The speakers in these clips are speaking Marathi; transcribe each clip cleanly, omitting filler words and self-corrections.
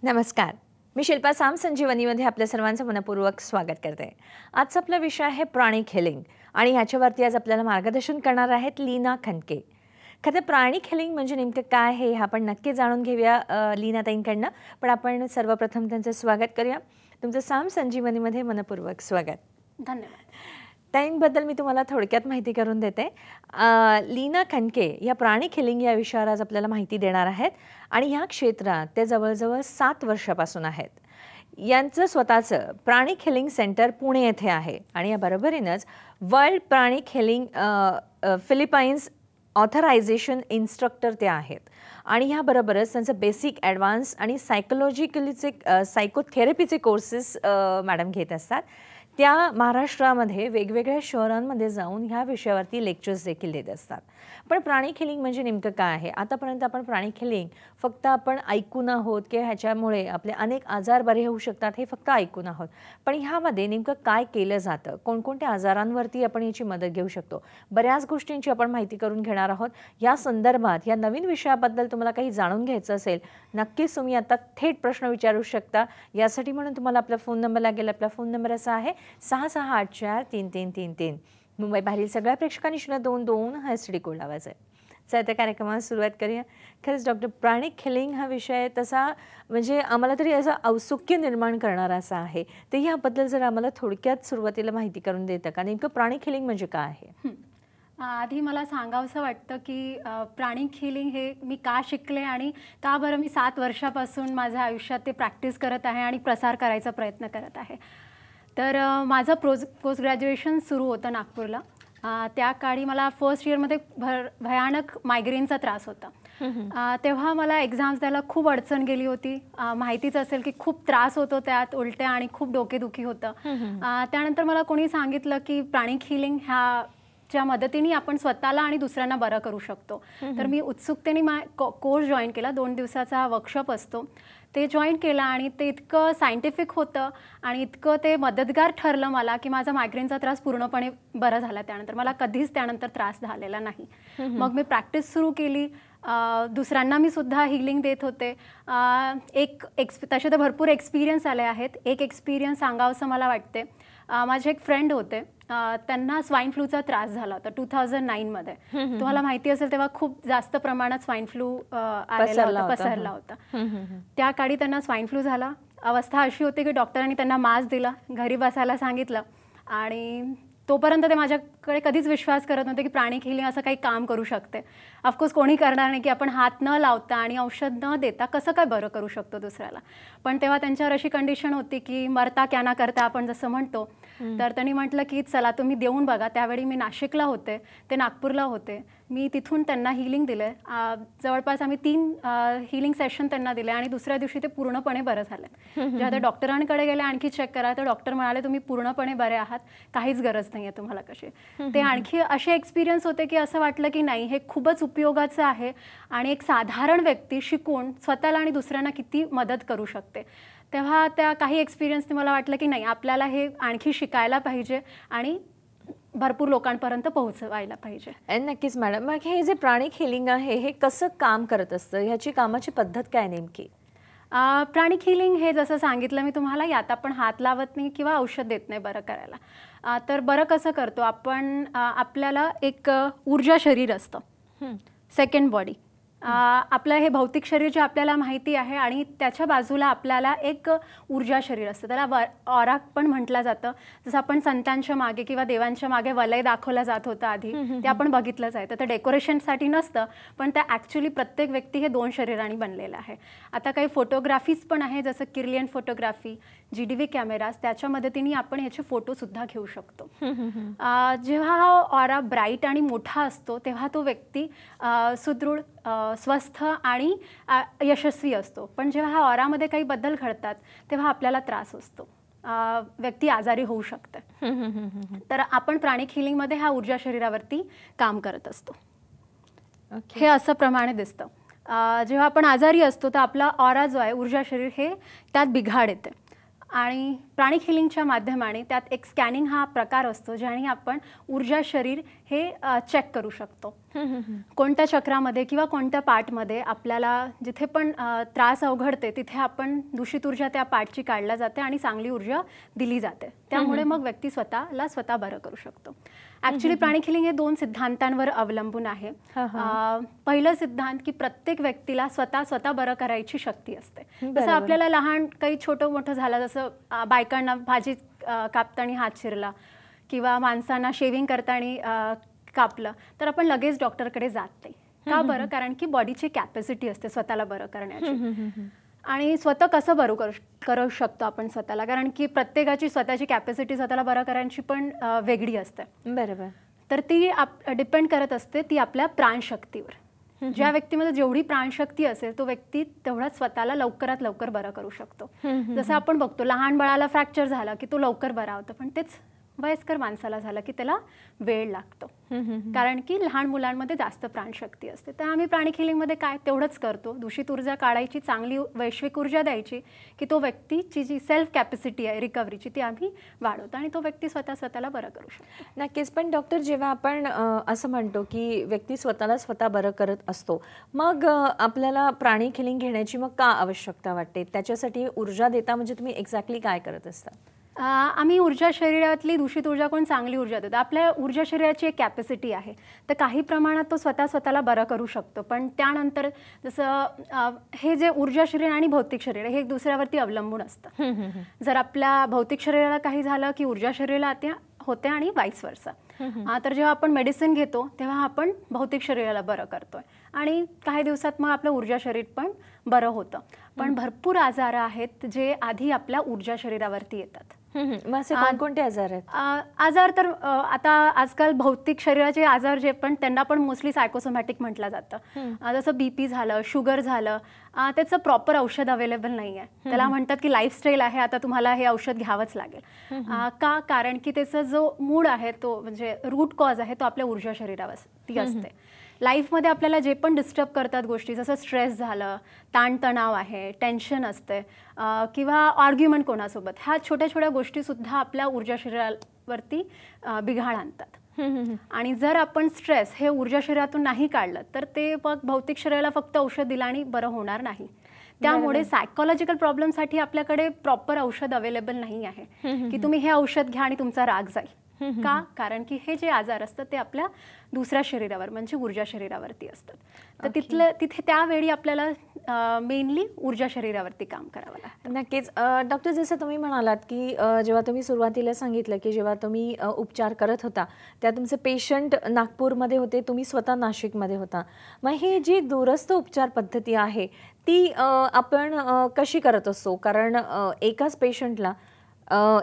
नमस्कार, मी शिल्पा साम संजीवनीमध्ये आपल्या सर्वांचं मनपूर्वक स्वागत करते। आजचा आपला विषय आहे प्राणिक हिलिंग आणि ह्याच्यावरती आज आपल्याला मार्गदर्शन करणार आहेत लीना खनके। खरं प्राणिक हिलिंग म्हणजे नेमकं काय आहे हे आपण नक्की जाणून घेऊया लीना ताईंकडनं, पण आपण सर्वप्रथम त्यांचं स्वागत करूया। तुमचं साम संजीवनीमध्ये मनपूर्वक स्वागत। धन्यवाद। ताईंबद्दल मी तुम्हाला थोडक्यात माहिती करून देते। लीना खनके या प्राणिक हिलिंग या विषयावर आज आपल्याला माहिती देणार आहेत आणि ह्या क्षेत्रात ते जवळजवळ 7 वर्षापासून आहेत। यांचं स्वतःचं प्राणिक हिलिंग सेंटर पुणे येथे आहे आणि या बरोबरीनच वर्ल्ड प्राणिक हिलिंग फिलिपाईन्स ऑथरायझेशन इन्स्ट्रक्टर ते आहेत आणि ह्याबरोबरच त्यांचं बेसिक ॲडव्हान्स आणि सायकोथेरपीचे कोर्सेस मॅडम घेत असतात। त्या महाराष्ट्रामध्ये वेगवेगळ्या शहरांमध्ये जाऊन ह्या विषयावरती लेक्चर्स देखील देत असतात। पण प्राणिक हिलिंग म्हणजे नेमकं काय आहे? आतापर्यंत आपण प्राणिक हिलिंग फक्त आपण ऐकून आहोत की ह्याच्यामुळे आपले अनेक आजार बरे होऊ शकतात हे फक्त ऐकून आहोत, पण ह्यामध्ये नेमकं काय केलं जातं, कोणकोणत्या आजारांवरती आपण याची मदत घेऊ शकतो, बऱ्याच गोष्टींची आपण माहिती करून घेणार आहोत। या संदर्भात या नवीन विषयाबद्दल तुम्हाला काही जाणून घ्यायचं असेल नक्कीच तुम्ही आता थेट प्रश्न विचारू शकता। यासाठी म्हणून तुम्हाला आपला फोन नंबर लागेल। आपला फोन नंबर असा आहे 6684333333। मुंबई बाहेरील सगळ्या प्रेक्षकांनी 022 हा एसटीडी कोड लावायचा आहे। चला त्या कार्यक्रमाला सुरुवात करूया। खरंच डॉक्टर, प्राणिक हिलिंग हा विषय तसा म्हणजे आम्हाला तरी असं औत्सुक्य निर्माण करणारा असा आहे, तर याबद्दल जर आम्हाला थोडक्यात सुरुवातीला माहिती करून देतं का? नेमकं प्राणिक हिलिंग म्हणजे काय आहे? आधी मला सांगावंसं वाटतं की प्राणिक हिलिंग हे मी का शिकले आणि का बरं मी 7 वर्षापासून माझ्या आयुष्यात ते प्रॅक्टिस करत आहे आणि प्रसार करायचा प्रयत्न करत आहे। तर माझं पोस्ट ग्रॅज्युएशन सुरू होतं नागपूरला। त्या काळी मला फर्स्ट इयरमध्ये भयानक मायग्रेनचा त्रास होता। तेव्हा मला एक्झाम्स द्यायला खूप अडचण गेली होती। माहितीच असेल की खूप त्रास होतो, त्यात उलट्या आणि खूप डोकेदुखी होतं। त्यानंतर मला कोणी सांगितलं की प्राणिक हिलिंग ह्याच्या मदतीने आपण स्वतःला आणि दुसऱ्यांना बरं करू शकतो। तर मी उत्सुकतेने कोर्स जॉईन केला। 2 दिवसाचा वर्कशॉप असतो, ते जॉईन केलं आणि ते इतकं सायंटिफिक होतं आणि इतकं ते मदतगार ठरलं मला की माझा मायग्रेनचा त्रास पूर्णपणे बरा झाला। त्यानंतर मला कधीच त्यानंतर त्रास झालेला नाही। मग मी प्रॅक्टिस सुरू केली। दुसऱ्यांना मी सुद्धा हिलिंग देत होते। तसे तर भरपूर एक्सपिरियन्स आले आहेत। एक एक्सपिरियन्स सांगावंसं मला वाटते। माझे एक फ्रेंड होते, त्यांना स्वाईन फ्लूचा त्रास झाला होता 2009 मध्ये। तुम्हाला माहिती असेल तेव्हा खूप जास्त प्रमाणात स्वाईन फ्लू पसरला होता। त्या काळी त्यांना स्वाईन फ्लू झाला। अवस्था अशी होती की डॉक्टरांनी त्यांना मास्क दिला, घरी बसायला सांगितलं आणि तोपर्यंत ते माझ्याकडे कधीच विश्वास करत नव्हते की प्राणिक हिलिंग असं काही काम करू शकते। ऑफकोर्स कोणी करणार नाही की आपण हात न लावता आणि औषध न देता कसं काय बरं करू शकतो दुसऱ्याला। पण तेव्हा त्यांच्यावर अशी कंडिशन होती की मरता क्या ना करता आपण जसं म्हणतो। तर त्यांनी म्हटलं की चला तुम्ही देऊन बघा। त्यावेळी मी नाशिकला होते, ते नागपूरला होते। मी तिथून त्यांना हिलिंग दिलं। जवळपास आम्ही 3 हिलिंग सेशन त्यांना दिले आणि दुसऱ्या दिवशी ते पूर्णपणे बरं झाले। जेव्हा ते डॉक्टरांकडे गेले आणखी चेक करा, तर डॉक्टर म्हणाले तुम्ही पूर्णपणे बरे आहात, काहीच गरज नाही आहे तुम्हाला कशी। ते आणखी असे एक्सपिरियन्स होते की असं वाटलं की नाही हे खूपच उपयोगाचं आहे आणि एक साधारण व्यक्ती शिकून स्वतःला आणि दुसऱ्यांना किती मदत करू शकते। तेव्हा त्या काही एक्सपिरियन्सने मला वाटलं की नाही आपल्याला हे आणखी शिकायला पाहिजे आणि भरपूर लोकांपर्यंत पोहोचवायला पाहिजे। नक्कीच मॅडम, मग हे जे प्राणिक हिलिंग आहे हे कसं काम करत असतं? ह्याची कामाची पद्धत काय नेमकी? प्राणिक हिलिंग हे जसं सांगितलं मी तुम्हाला, यात आपण हात लावत नाही किंवा औषध देत नाही बरं करायला। तर बरं कसं करतो आपण, आपल्याला एक ऊर्जा शरीर असतं, सेकंड बॉडी। आपलं हे भौतिक शरीर जे आपल्याला माहिती आहे आणि त्याच्या बाजूला आपल्याला एक ऊर्जा शरीर असतं, त्याला ऑरा पण म्हटलं जातं। जसं आपण संतांच्या मागे किंवा देवांच्या मागे वलय दाखवला जात होतं आधी, ते आपण बघितलंच आहे। तर ते डेकोरेशनसाठी नसतं, पण त्या ॲक्च्युली प्रत्येक व्यक्ती हे 2 शरीरांनी बनलेलं आहे। आता काही फोटोग्राफीज पण आहे, जसं किर्लियन फोटोग्राफी, GDV कॅमेराज, त्याच्या मदतीने आपण ह्याचे फोटोसुद्धा घेऊ शकतो। जेव्हा हा ऑरा ब्राईट आणि मोठा असतो तेव्हा तो व्यक्ती सुदृढ, स्वस्थ आणि यशस्वी असतो। पण जेव्हा हा ऑरामध्ये काही बदल घडतात तेव्हा आपल्याला त्रास असतो, व्यक्ती आजारी होऊ शकते। तर आपण प्राणिक हिलिंगमध्ये हा ऊर्जा शरीरावरती काम करत असतो। हे असं प्रमाणे दिसतं। जेव्हा आपण आजारी असतो तर आपला ऑरा जो आहे, ऊर्जा शरीर, हे त्यात बिघाड येते आणि प्राणिक हिलिंगच्या माध्यमाने त्यात एक स्कॅनिंग हा प्रकार असतो ज्याने आपण ऊर्जा शरीर हे चेक करू शकतो. कोणत्या चक्रामध्ये किंवा कोणत्या पार्टमध्ये आपल्याला जिथे पण त्रास अवघडते तिथे आपण दूषित ऊर्जा त्या पार्टची काढल्या जाते आणि चांगली ऊर्जा दिली जाते. त्यामुळे मग व्यक्ती स्वतःला स्वतः बरं करू शकतो. ॲक्च्युली प्राणिक हिलिंग हे 2 सिद्धांतांवर अवलंबून आहे. पहिलं सिद्धांत की प्रत्येक व्यक्तीला स्वतः बरं करायची शक्ती असते. जसं आपल्याला लहान काही छोटं मोठं झालं, जसं बायकांना भाजी कापताना हात चिरला किंवा माणसांना शेविंग करताना कापलं तर आपण लगेच डॉक्टरकडे जात नाही. का बरं? कारण की बॉडीची कॅपॅसिटी असते स्वतःला बरं करण्याची. आणि स्वतः कसं बरं करू शकतो आपण स्वतःला, कारण की प्रत्येकाची स्वतःची कॅपॅसिटी स्वतःला बरं करायची पण वेगळी असते. बरोबर. तर ती डिपेंड करत असते ती आपल्या प्राणशक्तीवर. ज्या व्यक्तीमध्ये जेवढी प्राणशक्ती असेल तो व्यक्ती तेवढाच स्वतःला लवकरात लवकर बरं करू शकतो. जसं आपण बघतो लहान बाळाला फ्रॅक्चर झाला की तो लवकर बरा होतो, पण तेच वयस्कर माणसाला झालं की त्याला वेळ लागतो, कारण की लहान मुलांमध्ये जास्त प्राणशक्ती असते. तर आम्ही प्राणिक हिलिंगमध्ये काय तेवढंच करतो, दूषित ऊर्जा काढायची, चांगली वैश्विक ऊर्जा द्यायची की तो व्यक्तीची जी सेल्फ कॅपॅसिटी आहे रिकव्हरीची ती आम्ही वाढवतो आणि तो व्यक्ती स्वतःला बरं करू शकतो. नक्कीच. पण डॉक्टर, जेव्हा आपण असं म्हणतो की व्यक्ती स्वतःला स्वतः बरं करत असतो, मग आपल्याला प्राणिक हिलिंग घेण्याची मग का आवश्यकता वाटते? त्याच्यासाठी ऊर्जा देता म्हणजे तुम्ही एक्झॅक्टली काय करत असता? आम्ही ऊर्जा शरीरातली दूषित ऊर्जा कोण चांगली ऊर्जा देतो. आपल्या ऊर्जा शरीराची एक कॅपॅसिटी आहे, तर काही प्रमाणात तो स्वतःला बरं करू शकतो. पण त्यानंतर जसं हे जे ऊर्जा शरीर आणि भौतिक शरीर हे एक दुसऱ्यावरती अवलंबून असतं. जर आपल्या भौतिक शरीराला काही झालं की ऊर्जा शरीराला होते आणि वाईस वर्सा. तर जेव्हा आपण मेडिसिन घेतो तेव्हा आपण भौतिक शरीराला बरं करतोय आणि काही दिवसात मग आपलं ऊर्जा शरीर पण बरं होतं. पण भरपूर आजार आहेत जे आधी आपल्या ऊर्जा शरीरावरती येतात. कोणते आजार आहेत? आजार तर आता आजकाल भौतिक शरीराचे आजार जे पण त्यांना पण मोस्टली सायकोसोमॅटिक म्हटलं जातं. जसं बीपी झालं, शुगर झालं, त्याचं प्रॉपर औषध अवेलेबल नाही आहे. त्याला म्हणतात की लाईफस्टाईल आहे, आता तुम्हाला हे औषध घ्यावंच लागेल. का? कारण की त्याचा जो मूळ आहे तो म्हणजे रूट कॉज आहे तो आपल्या ऊर्जा शरीरावरती असते. लाईफमध्ये आपल्याला जे पण डिस्टर्ब करतात गोष्टी, जसं स्ट्रेस झालं, ताणतणाव आहे, टेन्शन असते किंवा आर्ग्युमेंट कोणासोबत, ह्या छोट्या छोट्या गोष्टीसुद्धा आपल्या ऊर्जा शरीरावरती बिघाड आणतात. आणि जर आपण स्ट्रेस हे ऊर्जा शरीरातून नाही काढलं तर ते मग भौतिक शरीराला फक्त औषध दिलं आणि बरं होणार नाही. त्यामुळे सायकोलॉजिकल प्रॉब्लेमसाठी आपल्याकडे प्रॉपर औषध अवेलेबल नाही आहे की तुम्ही हे औषध घ्या आणि तुमचा राग जाईल. का? कारण की हे जे आजार असतात ते आपल्या दुसऱ्या शरीरावर म्हणजे ऊर्जा शरीरावरती असतात. तर तिथे त्यावेळी आपल्याला मेनली ऊर्जा शरीरावरती काम करावं लागतं. नक्कीच. डॉक्टर, जसं तुम्ही म्हणालात की जेव्हा तुम्ही सुरुवातीला सांगितलं की जेव्हा तुम्ही उपचार करत होता त्या तुमचे पेशंट नागपूरमध्ये होते, तुम्ही स्वतः नाशिकमध्ये होता, मग ही जी दूरस्थ उपचार पद्धती आहे ती आपण कशी करत असतो? कारण एकाच पेशंटला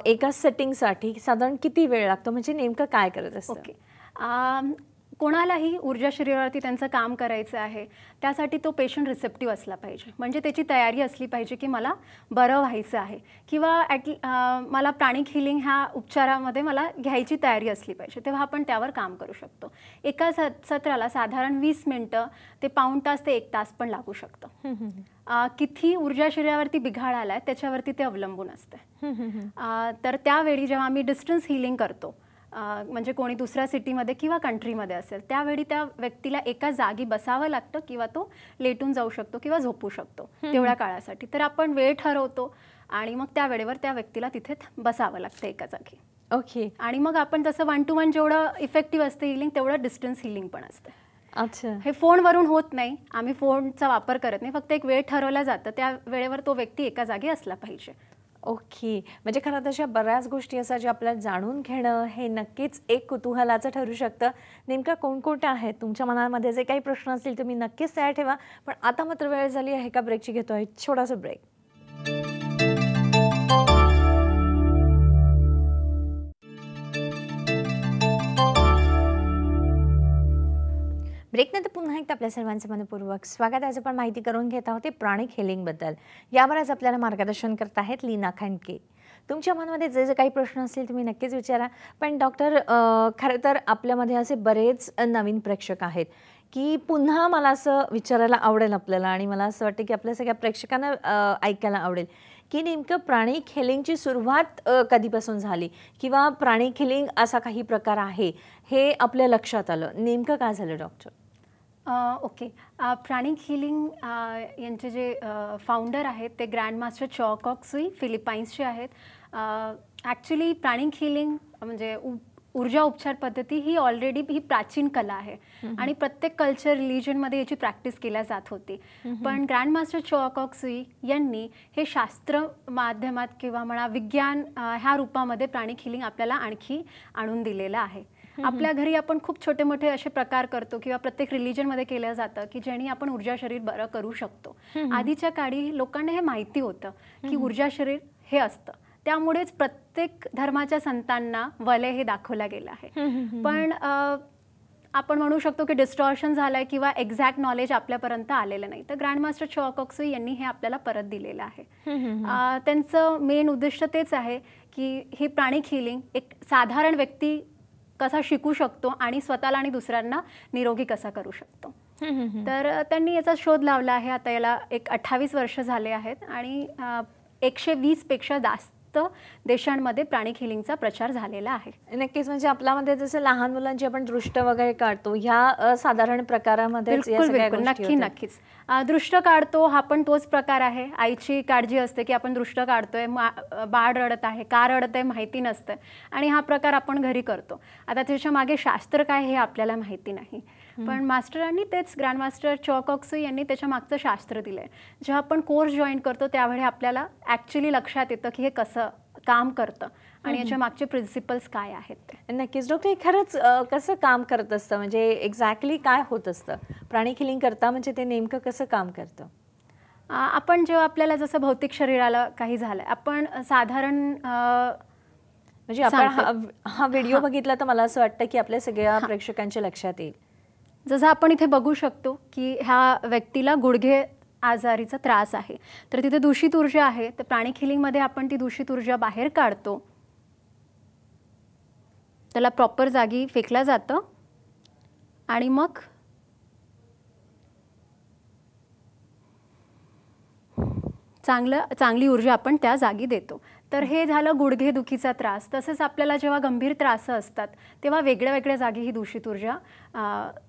एका सेटिंगसाठी साधारण किती वेळ लागतो, म्हणजे नेमकं काय करत असतं? ओके. कोणालाही ऊर्जा शरीरावरती त्यांचं काम करायचं आहे त्यासाठी तो पेशंट रिसेप्टिव्ह असला पाहिजे, म्हणजे त्याची तयारी असली पाहिजे की मला बरं व्हायचं आहे किंवा मला प्राणिक हिलिंग ह्या उपचारामध्ये मला घ्यायची तयारी असली पाहिजे, तेव्हा आपण त्यावर काम करू शकतो. एका सत्राला साधारण 20 मिनिटं ते पाऊण तास ते 1 तास पण लागू शकतं. किती ऊर्जा शरीरावरती बिघाड आलाय त्याच्यावरती ते अवलंबून असते. तर त्यावेळी जेव्हा आम्ही डिस्टन्स हिलिंग करतो, म्हणजे कोणी दुसऱ्या सिटीमध्ये किंवा कंट्रीमध्ये असेल त्यावेळी त्या व्यक्तीला एका जागी बसावं लागतं किंवा तो लेटून जाऊ शकतो किंवा झोपू शकतो तेवढ्या काळासाठी. तर आपण वेळ ठरवतो आणि मग त्या वेळेवर त्या व्यक्तीला तिथे बसावं लागतं एका जागी. ओके. आणि मग आपण जसं 1 to 1 जेवढं इफेक्टिव्ह असतं हिलिंग तेवढं डिस्टन्स हिलिंग पण असतं. अच्छा. हे फोनवरून होत नाही, आम्ही फोनचा वापर करत नाही, फक्त एक वेळ ठरवला जातं त्या वेळेवर तो व्यक्ती एका जागी असला पाहिजे. ओके. म्हणजे खरं तशा बऱ्याच गोष्टी असतात ज्या आपल्याला जाणून घेणं हे नक्कीच एक कुतूहलाचं ठरू शकतं. नेमका कोणकोणत्या आहेत तुमच्या मनामध्ये जे काही प्रश्न असतील तुम्ही नक्कीच तयार ठेवा. पण आता मात्र वेळ झाली आहे का ब्रेकची, घेतोय छोटासा ब्रेक. ब्रेकनंतर पुन्हा एकदा आपल्या सर्वांचं मनपूर्वक स्वागत. आज आपण माहिती करून घेत आहोत प्राणिक हिलिंगबद्दल. यावर आज आपल्याला मार्गदर्शन करत आहेत लीना खांडके. तुमच्या मनामध्ये जे जे काही प्रश्न असतील तुम्ही नक्कीच विचारा. पण डॉक्टर, खरं तर आपल्यामध्ये असे बरेच नवीन प्रेक्षक आहेत की पुन्हा मला असं विचारायला आवडेल आपल्याला, आणि मला असं वाटतं की आपल्या सगळ्या प्रेक्षकांना ऐकायला आवडेल की नेमकं प्राणिक हिलिंगची सुरुवात कधीपासून झाली किंवा प्राणिक हिलिंग असा काही प्रकार आहे हे आपल्या लक्षात आलं, नेमकं काय झालं डॉक्टर? ओके. प्राणिक हिलिंग यांचे जे फाउंडर आहेत ते ग्रँडमास्टर चॉ कॉक सुई फिलिपाईन्सचे आहेत. ॲक्च्युली प्राणिक हिलिंग म्हणजे ऊर्जा उपचार पद्धती ही ऑलरेडी ही प्राचीन कला आहे आणि प्रत्येक कल्चर रिलिजनमध्ये याची प्रॅक्टिस केल्या जात होती. पण ग्रँडमास्टर चॉ कॉक सुई यांनी हे शास्त्र माध्यमात किंवा म्हणा विज्ञान ह्या रूपामध्ये प्राणिक हिलिंग आपल्याला आणखी आणून दिलेलं आहे. आपल्या घरी आपण खूप छोटे मोठे असे प्रकार करतो किंवा प्रत्येक रिलिजनमध्ये केलं जातं की ज्याने आपण ऊर्जा शरीर बरं करू शकतो. आधीच्या काळी लोकांना हे माहिती होतं की ऊर्जा शरीर हे असतं, त्यामुळेच प्रत्येक धर्माच्या संतांना वलय हे दाखवलं गेलं आहे. पण आपण म्हणू शकतो की डिस्टॉर्शन झालंय किंवा एक्झॅक्ट नॉलेज आपल्यापर्यंत आलेलं नाही. तर ग्रँडमास्टर चॉ कॉक सुई यांनी हे आपल्याला परत दिलेलं आहे. त्यांचं मेन उद्दिष्ट तेच आहे की हे प्राणिक हिलिंग एक साधारण व्यक्ती कसा शिकू शकतो आणि स्वतःला आणि दुसऱ्यांना निरोगी कसा करू शकतो. तर त्यांनी याचा शोध लावला आहे. आता याला एक 28 वर्ष झाले आहेत आणि 120 पेक्षा जास्त देशांमध्ये प्राणिक हिलिंगचा प्रचार झालेला आहे. नक्कीच, म्हणजे आपल्यामध्ये जसं लहान मुलांची आपण दृष्ट वगैरे काढतो ह्या साधारण प्रकारामध्ये नक्कीच दृष्ट काढतो हा पण तोच प्रकार आहे. आईची काळजी असते की आपण दृष्ट काढतोय, बाळ रडत आहे, का रडत आहे माहिती नसतं आणि हा प्रकार आपण घरी करतो. आता त्याच्या मागे शास्त्र काय हे आपल्याला माहिती नाही, पण मास्टरांनी तेच ग्रँडमास्टर चॉ कॉक सुई यांनी त्याच्या मागचं शास्त्र दिलंय. जेव्हा आपण कोर्स जॉईन करतो त्यावेळी आपल्याला ॲक्च्युली लक्षात येतं की हे कसं काम करतं आणि याच्या मागचे प्रिन्सिपल्स काय आहेत ते. नक्कीच डॉक्टर, खरंच कसं काम करत असतं, म्हणजे एक्झॅक्टली काय होत असतं प्राणिक हिलिंग करता, म्हणजे ते नेमकं कसं काम करतं? आपण जेव्हा आपल्याला जसं भौतिक शरीराला काही झालंय आपण साधारण म्हणजे आपण हा व्हिडिओ बघितला तर मला असं वाटतं की आपल्या सगळ्या प्रेक्षकांच्या लक्षात येईल. जसं आपण इथे बघू शकतो की ह्या व्यक्तीला गुडघे आजारीचा त्रास आहे, तर तिथे दूषित ऊर्जा आहे. तर प्राणिक हिलिंगमध्ये आपण ती दूषित ऊर्जा बाहेर काढतो, त्याला प्रॉपर जागी फेकलं जातं आणि मग चांगली ऊर्जा आपण त्या जागी देतो. तर हे झालं गुडघे दुखीचा त्रास. तसंच आपल्याला जेव्हा गंभीर त्रास असतात तेव्हा वेगळ्या वेगळ्या जागी ही दूषित ऊर्जा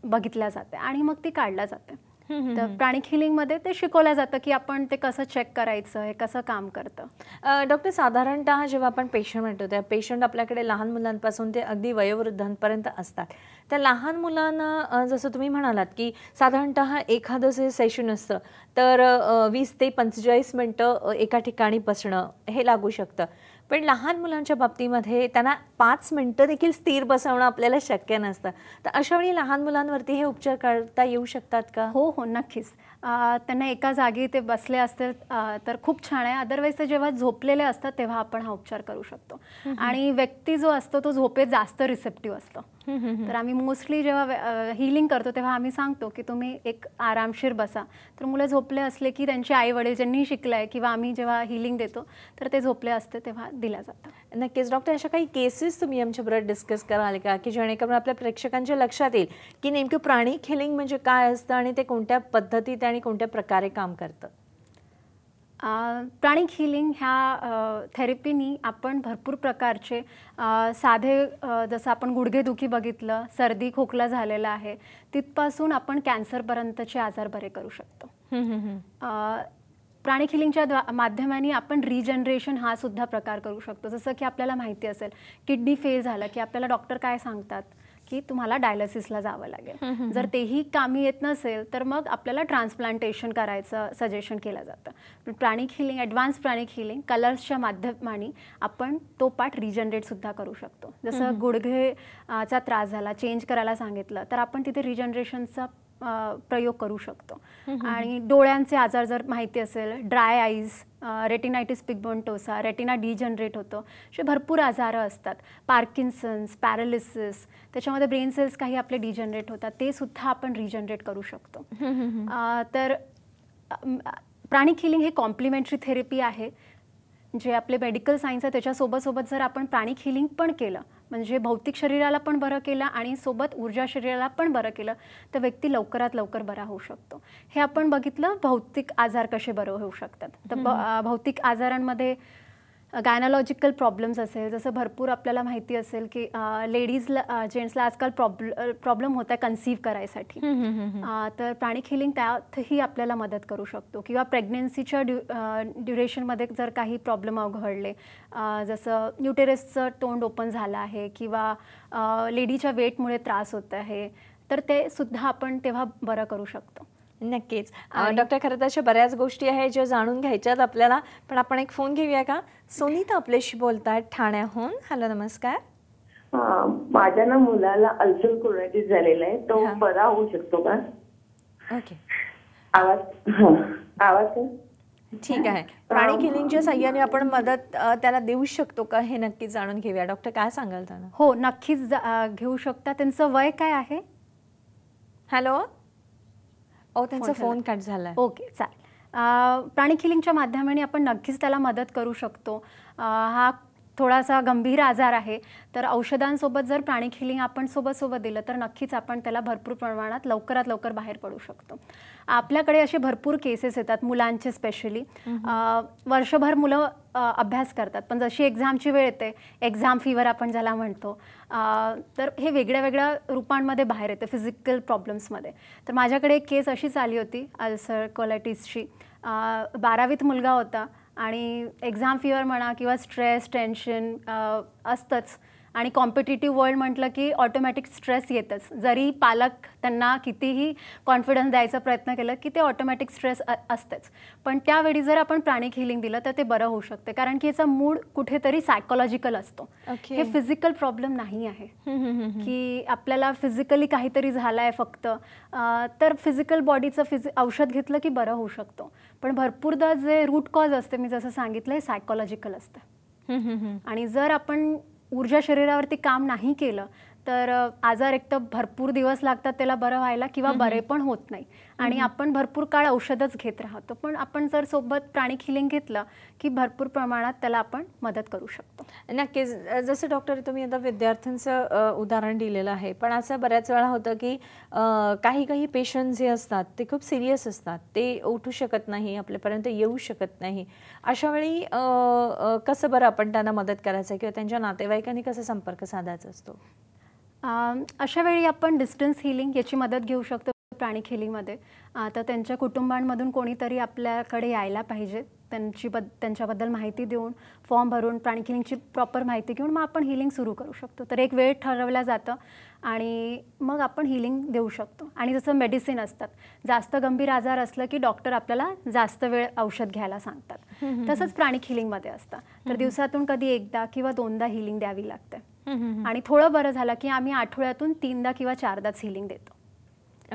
बघितल्या जाते आणि मग ती काढल्या जाते. तर प्राणिक हिलिंगमध्ये ते शिकवलं जातं की आपण ते कसं चेक करायचं, हे कसं काम करतं. डॉक्टर, साधारणतः जेव्हा आपण पेशंट म्हणतो त्या पेशंट आपल्याकडे लहान मुलांपासून ते अगदी वयोवृद्धांपर्यंत असतात. त्या लहान मुलांना जसं तुम्ही म्हणालात की साधारणतः एखादं जे सेशन असतं तर 20 ते 45 मिनटं एका ठिकाणी बसणं हे लागू शकतं. पण लहान मुलांच्या बाबतीमध्ये त्यांना 5 मिनटं देखील स्थिर बसवणं आपल्याला शक्य नसतं. तर अशा वेळी लहान मुलांवरती हे उपचार करता येऊ शकतात का? हो नक्कीच. त्यांना एका जागी ते बसले असतील तर खूप छान आहे. अदरवाईज ते जेव्हा झोपलेले असतात तेव्हा आपण हा उपचार करू शकतो. आणि व्यक्ती जो असतो तो झोपेत जास्त रिसेप्टिव्ह असतो. तर आम्ही मोस्टली जेव्हा हिलिंग करतो तेव्हा आम्ही सांगतो की तुम्ही एक आरामशीर बसा. तर मुलं झोपले असले की त्यांचे आई वडील ज्यांनी शिकलंय किंवा आम्ही जेव्हा हिलिंग देतो तर ते झोपले असते तेव्हा दिल्या जातं. नक्कीच डॉक्टर, अशा काही केसेस तुम्ही आमच्याबरोबर डिस्कस कराल का की जेणेकरून आपल्या प्रेक्षकांच्या लक्षात येईल की नेमकं प्राणिक हिलिंग म्हणजे काय असतं आणि ते कोणत्या पद्धतीत आणि कोणत्या प्रकारे काम करतं? प्राणिक हिलिंग ह्या थेरपीनी आपण भरपूर प्रकारचे साधे जसं आपण गुडघेदुखी बघितलं, सर्दी खोकला झालेला आहे, तिथपासून आपण कॅन्सरपर्यंतचे आजार बरे करू शकतो. प्राणिक हिलिंगच्या माध्यमाने आपण रिजनरेशन हा सुद्धा प्रकार करू शकतो. जसं की आपल्याला माहिती असेल किडनी फेल झालं की आपल्याला डॉक्टर काय सांगतात की तुम्हाला डायलिसिसला जावं लागेल. जर तेही कामी येत नसेल तर मग आपल्याला ट्रान्सप्लांटेशन करायचं सजेशन केलं जातं. प्राणिक हिलिंग, ॲडव्हान्स प्राणिक हिलिंग कलर्सच्या माध्यमाने आपण तो पार्ट रिजनरेटसुद्धा करू शकतो. जसं गुडघेचा त्रास झाला, चेंज करायला सांगितलं तर आपण तिथे रिजनरेशनचा प्रयोग करू शकतो. आणि डोळ्यांचे आजार जर माहिती असेल, dry eyes, retinitis pigmentosa, retina degenerate होतो, असे भरपूर आजार असतात. पार्किन्सन्स, पॅरालिसिस, त्याच्यामध्ये ब्रेन सेल्स काही आपले डिजनरेट होतात, ते सुद्धा आपण रिजनरेट करू शकतो. तर प्राणिक हिलिंग हे कॉम्प्लिमेंटरी थेरपी आहे जे आपले मेडिकल सायन्स आहे त्याच्यासोबत जर आपण प्राणिक हिलिंग पण केलं म्हणजे भौतिक शरीराला पण बरं केलं आणि सोबत ऊर्जा शरीराला पण बरं केलं तर व्यक्ती लवकरात लवकर बरा होऊ शकतो. हे आपण बघितलं भौतिक आजार कसे बरे होऊ शकतात. तर भौतिक आजारांमध्ये गायनॉलॉजिकल प्रॉब्लेम्स असेल, जसं भरपूर आपल्याला माहिती असेल की लेडीजला जेंट्सला आजकाल प्रॉब्लेम होत आहे कन्सीव्ह करायसाठी. तर प्राणिक हिलिंग त्यातही आपल्याला मदत करू शकतो. किंवा प्रेग्नेन्सीच्या ड्युरेशनमध्ये जर काही प्रॉब्लेम अवघडले, जसं न्यूटेरसचं तोंड ओपन झालं आहे किंवा लेडीच्या वेटमुळे त्रास होत आहे, तर ते सुद्धा आपण तेव्हा बरं करू शकतो. नक्कीच डॉक्टर, खरं तर अशा बऱ्याच गोष्टी आहेत ज्या जाणून घ्यायच्यात आपल्याला, पण आपण एक फोन घेऊया का? सुनीता आपल्याशी बोलतात ठाण्याहून. हॅलो, नमस्कार. माझ्या ना मुलाला अल्सर कोलायटिस झालेला आहे, तो बरा होऊ शकतो का? ओके, आवाज ठीक आहे. प्राणिक हिलिंगच्या साह्याने आपण मदत त्याला देऊ शकतो का, हे नक्कीच जाणून घेऊया. डॉक्टर, काय सांगाल त्यांना? हो, नक्कीच घेऊ शकता. त्यांचं वय काय आहे? हॅलो, त्यांचा फोन कट झालाय. ओके, चालेल. प्राणिक हिलिंगच्या माध्यमाने आपण नक्कीच त्याला मदत करू शकतो. हा थोडासा गंभीर आजार आहे, तर औषधांसोबत जर प्राणिक हिलिंग आपण सोबत दिलं तर नक्कीच आपण त्याला भरपूर प्रमाणात लवकरात लवकर बाहेर पडू शकतो. आपल्याकडे असे भरपूर केसेस येतात मुलांचे, स्पेशली वर्षभर मुलं अभ्यास करतात, पण जशी एक्झामची वेळ येते, एक्झाम फिवर आपण ज्याला म्हणतो, तर हे वेगळ्या वेगळ्या रूपांमध्ये बाहेर येते फिजिकल प्रॉब्लेम्समध्ये. तर माझ्याकडे एक केस अशीच आली होती अल्सर कोलायटिसची. 12वीत मुलगा होता आणि एक्झाम फिवर म्हणा किंवा स्ट्रेस, टेन्शन असतंच, आणि कॉम्पिटिटिव्ह वर्ल्ड म्हटलं की ऑटोमॅटिक स्ट्रेस येतच. जरी पालक त्यांना कितीही कॉन्फिडन्स द्यायचा प्रयत्न केला की ते ऑटोमॅटिक स्ट्रेस असतेच. पण त्यावेळी जर आपण प्राणिक हिलिंग दिलं तर ते बरं होऊ शकते, कारण की याचा मूड कुठेतरी सायकोलॉजिकल असतो. हे फिजिकल प्रॉब्लेम नाही आहे की आपल्याला फिजिकली काहीतरी झालं आहे फक्त, तर फिजिकल बॉडीचं औषध घेतलं की बरं होऊ शकतो. पण भरपूरदा जे रूट कॉज असते, मी जसं सांगितलं, हे सायकोलॉजिकल असतं. आणि जर आपण ऊर्जा शरीरावरती काम नाही केलं तर आजार एक तर भरपूर दिवस लागतात त्याला बरं व्हायला किंवा बरे पण होत नाही, आणि आपण भरपूर काळ औषधच घेत राहतो. पण आपण जर सोबत प्राणिक हिलिंग घेतलं की भरपूर प्रमाणात त्याला आपण मदत करू शकतो. नक्कीच. जसं डॉक्टर, तुम्ही आता विद्यार्थ्यांचं उदाहरण दिलेलं आहे, पण असं बऱ्याच वेळा होतं की काही पेशंट जे असतात ते खूप सिरियस असतात, ते उठू शकत नाही, आपल्यापर्यंत येऊ शकत नाही. अशा वेळी कसं बरं आपण त्यांना मदत करायचं किंवा त्यांच्या नातेवाईकांनी कसा संपर्क साधायचा असतो? अशा वेळी आपण डिस्टन्स हिलिंग याची मदत घेऊ शकतो प्राणिक हिलिंगमध्ये. तर त्यांच्या कुटुंबांमधून कोणीतरी आपल्याकडे यायला पाहिजे, त्यांच्याबद्दल माहिती देऊन, फॉर्म भरून, प्राणिक हिलिंगची प्रॉपर माहिती घेऊन मग आपण हिलिंग सुरू करू शकतो. तर एक वेळ ठरवलं जातं आणि मग आपण हिलिंग देऊ शकतो. आणि जसं मेडिसिन असतात, जास्त गंभीर आजार असलं की डॉक्टर आपल्याला जास्त वेळ औषध घ्यायला सांगतात, तसंच प्राणिक हिलिंगमध्ये असतं. तर दिवसातून कधी एकदा किंवा दोनदा हिलिंग द्यावी लागते. आणि थोडं बरं झालं की आम्ही आठवड्यातून 3दा किंवा 4दाच हिलिंग देतो.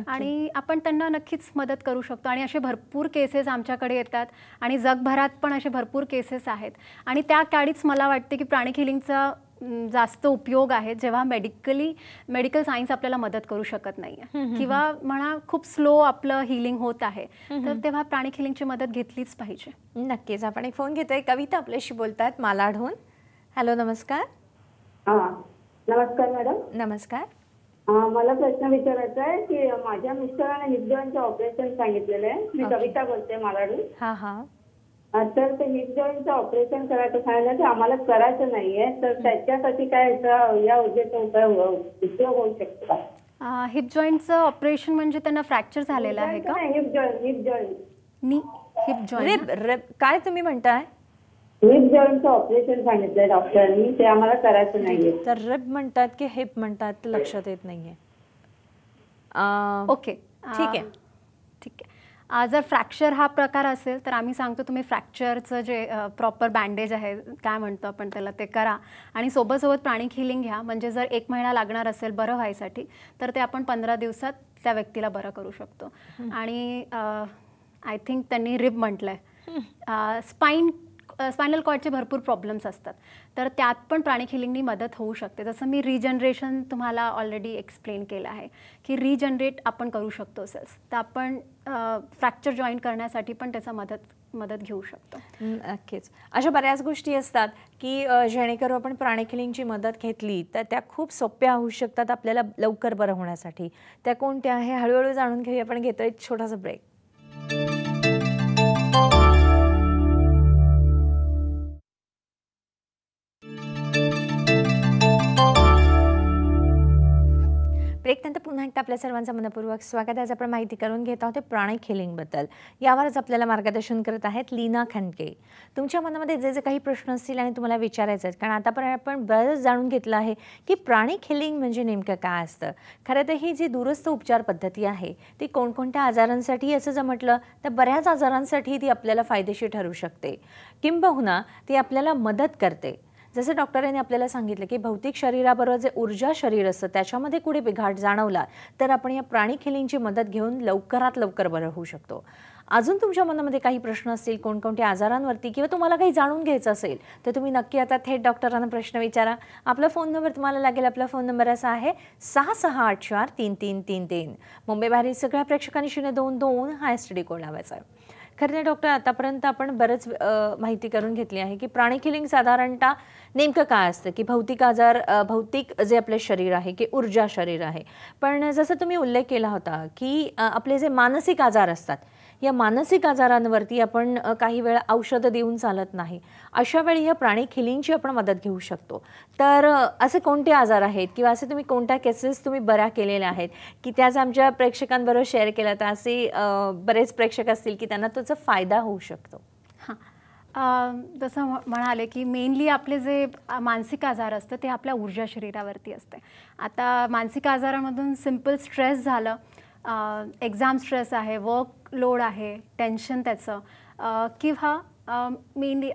आणि आपण त्यांना नक्कीच मदत करू शकतो. आणि असे भरपूर केसेस आमच्याकडे येतात आणि जगभरात पण असे भरपूर केसेस आहेत. आणि त्या काळीच मला वाटते की प्राणिक हिलिंगचा जास्त उपयोग आहे, जेव्हा मेडिकल सायन्स आपल्याला मदत करू शकत नाही किंवा म्हणा खूप स्लो आपलं हिलिंग होत आहे, तर तेव्हा प्राणिक हिलिंगची मदत घेतलीच पाहिजे. नक्कीच. आपण एक फोन घेतोय. कविता आपल्याशी बोलतात मालाडहून. हॅलो, नमस्कार. नमस्कार मॅडम. नमस्कार. मला प्रश्न विचारायचा आहे की माझ्या मिस्टरांना हिप जॉईंटचं ऑपरेशन सांगितलेलं आहे. मी कविता बोलते मालाडहून. तर ते हिप जॉईंटचं ऑपरेशन करायचं सांगितलं, ते आम्हाला करायचं नाहीये, तर त्याच्यासाठी काय या ऊर्जेचा उपयोग होऊ शकतो का? हिप जॉईंटचं ऑपरेशन म्हणजे त्यांना फ्रॅक्चर झालेलं आहे का? हिप जॉईंट काय तुम्ही म्हणताय? हिप जॉईंटचं ऑपरेशन सांगितलंय डॉक्टरांनी, ते आम्हाला करायचं नाहीये. तर रिब म्हणतात की हिप म्हणतात, लक्षात येत नाहीये. ओके, ठीक आहे. जर फ्रॅक्चर हा प्रकार असेल तर आम्ही सांगतो तुम्ही फ्रॅक्चरचं जे प्रॉपर बँडेज आहे, काय म्हणतो आपण त्याला, ते करा. आणि सोबत प्राणिक हिलिंग घ्या. म्हणजे जर 1 महिना लागणार असेल बरं व्हायसाठी, तर ते आपण 15 दिवसात त्या व्यक्तीला बरं करू शकतो. आणि आय थिंक त्यांनी रिब म्हटलंय. स्पायनल कॉर्डचे भरपूर प्रॉब्लेम्स असतात, तर त्यात पण प्राणिक हिलिंगनी मदत होऊ शकते. जसं मी रिजनरेशन तुम्हाला ऑलरेडी एक्सप्लेन केलं आहे की रिजनरेट आपण करू शकतो सेल्स, तर आपण फ्रॅक्चर जॉईंट करण्यासाठी पण त्याचा मदत घेऊ शकतो. नक्कीच. अशा बऱ्याच गोष्टी असतात की जेणेकरून आपण प्राणिक हिलिंगची मदत घेतली तर त्या खूप सोप्या होऊ शकतात आपल्याला लवकर बरं होण्यासाठी. त्या कोणत्या आहे हळूहळू जाणून घेऊया. आपण घेतोय एक छोटासा ब्रेक. ब्रेकनंतर पुन्हा एकदा आपल्या सर्वांचं मनपूर्वक स्वागत. आज आपण माहिती करून घेत आहोत प्राणिक हिलिंगबद्दल. यावरच आपल्याला मार्गदर्शन करत आहेत लीना खंडके. तुमच्या मनामध्ये जे जे काही प्रश्न असतील आणि तुम्हाला विचारायचे आहेत, कारण आतापर्यंत आपण बरंच जाणून घेतलं आहे की प्राणिक हिलिंग म्हणजे नेमकं काय असतं. खरं तर ही जी दूरस्थ उपचार पद्धती आहे ती कोणकोणत्या आजारांसाठी असं जर म्हटलं तर बऱ्याच आजारांसाठी ती आपल्याला फायदेशीर ठरू शकते, किंबहुना ती आपल्याला मदत करते. जसं डॉक्टरांनी आपल्याला सांगितलं की भौतिक शरीराबरोबर जे ऊर्जा शरीर असतं त्याच्यामध्ये कुठे बिघाड जाणवला तर आपण या प्राणिक हिलिंगची मदत घेऊन लवकरात लवकर बरं होऊ शकतो. अजून तुमच्या मनामध्ये काही प्रश्न असतील कोणकोणत्या आजारांवरती किंवा तुम्हाला काही जाणून घ्यायचं असेल तर तुम्ही नक्की आता थेट डॉक्टरांना प्रश्न विचारा. आपला फोन नंबर तुम्हाला लागेल. आपला फोन नंबर असा आहे 66843333. मुंबई बाहेरील सगळ्या प्रेक्षकांनी 022 हा STD कोड लावायचा आहे. खरं तर डॉक्टर आतापर्यंत आपण बरंच माहिती करून घेतली आहे की प्राणिक हिलिंग साधारणतः नेमकं काय असतं की भौतिक आजार, भौतिक जे आपले शरीर आहे की ऊर्जा शरीर आहे. पण जसं तुम्ही उल्लेख केला होता की आपले जे मानसिक आजार असतात या मानसिक आजारांवरती आपण काही वेळा औषधं देऊन चालत नाही. अशा वेळी या प्राणिक हिलिंगची आपण मदत घेऊ शकतो. तर असे कोणते आजार आहेत किंवा असे तुम्ही कोणत्या केसेस तुम्ही बऱ्या केलेल्या आहेत की त्याच आमच्या प्रेक्षकांबरोबर शेअर केला तर असे बरेच प्रेक्षक असतील की त्यांना त्याचा फायदा होऊ शकतो. जसं म्हणाले की मेनली आपले जे मानसिक आजार असतं ते आपल्या ऊर्जा शरीरावरती असते. आता मानसिक आजारामधून सिम्पल स्ट्रेस झालं, एक्झाम स्ट्रेस आहे, वर्क लोड आहे, टेन्शन त्याचं, किंवा मेनली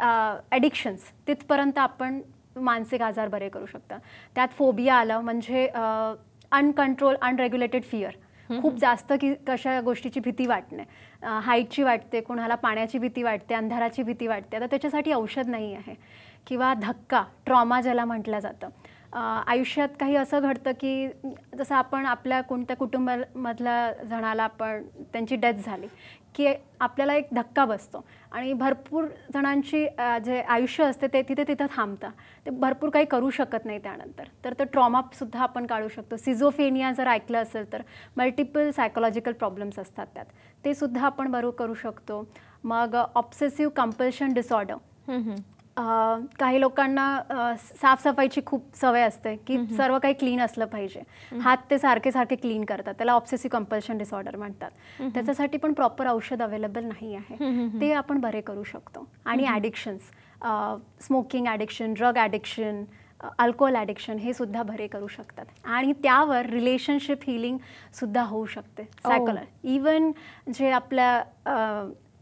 ॲडिक्शन्स, तिथपर्यंत आपण मानसिक आजार बरे करू शकतो. त्यात फोबिया आलं म्हणजे अनकंट्रोल अनरेग्युलेटेड फिअर, खूप जास्त की कशा गोष्टीची भीती वाटणे, हाईटची वाटते, कोणाला पाण्याची भीती वाटते, अंधाराची भीती वाटते. आता त्याच्यासाठी औषध नाही आहे. किंवा धक्का, ट्रॉमा ज्याला म्हटलं जातं. आयुष्यात काही असं घडतं की जसं आपण आपल्या कोणत्या कुटुंबामधल्या जणाला आपण त्यांची डेथ झाली की आपल्याला एक धक्का बसतो आणि भरपूर जणांची जे आयुष्य असते ते तिथं थांबतं. ते भरपूर काही करू शकत नाही त्यानंतर. तर तो ट्रॉमासुद्धा आपण काढू शकतो. सिझोफेनिया जर ऐकलं असेल तर मल्टिपल सायकोलॉजिकल प्रॉब्लेम्स असतात त्यात, ते सुद्धा आपण बरं करू शकतो. मग ऑब्सेसिव्ह कंपल्शन डिसऑर्डर, काही लोकांना साफसफाईची खूप सवय असते की सर्व काही क्लीन असलं पाहिजे, हात ते सारखे सारखे क्लीन करतात, त्याला ऑब्सेसिव्ह कंपल्शन डिसऑर्डर म्हणतात. त्याच्यासाठी पण प्रॉपर औषध अवेलेबल नाही आहे, ते आपण बरे करू शकतो. आणि addictions, smoking addiction, drug addiction, alcohol addiction, हे सुद्धा बरे करू शकतात. आणि त्यावर रिलेशनशिप हिलिंग सुद्धा होऊ शकते. इवन जे आपल्या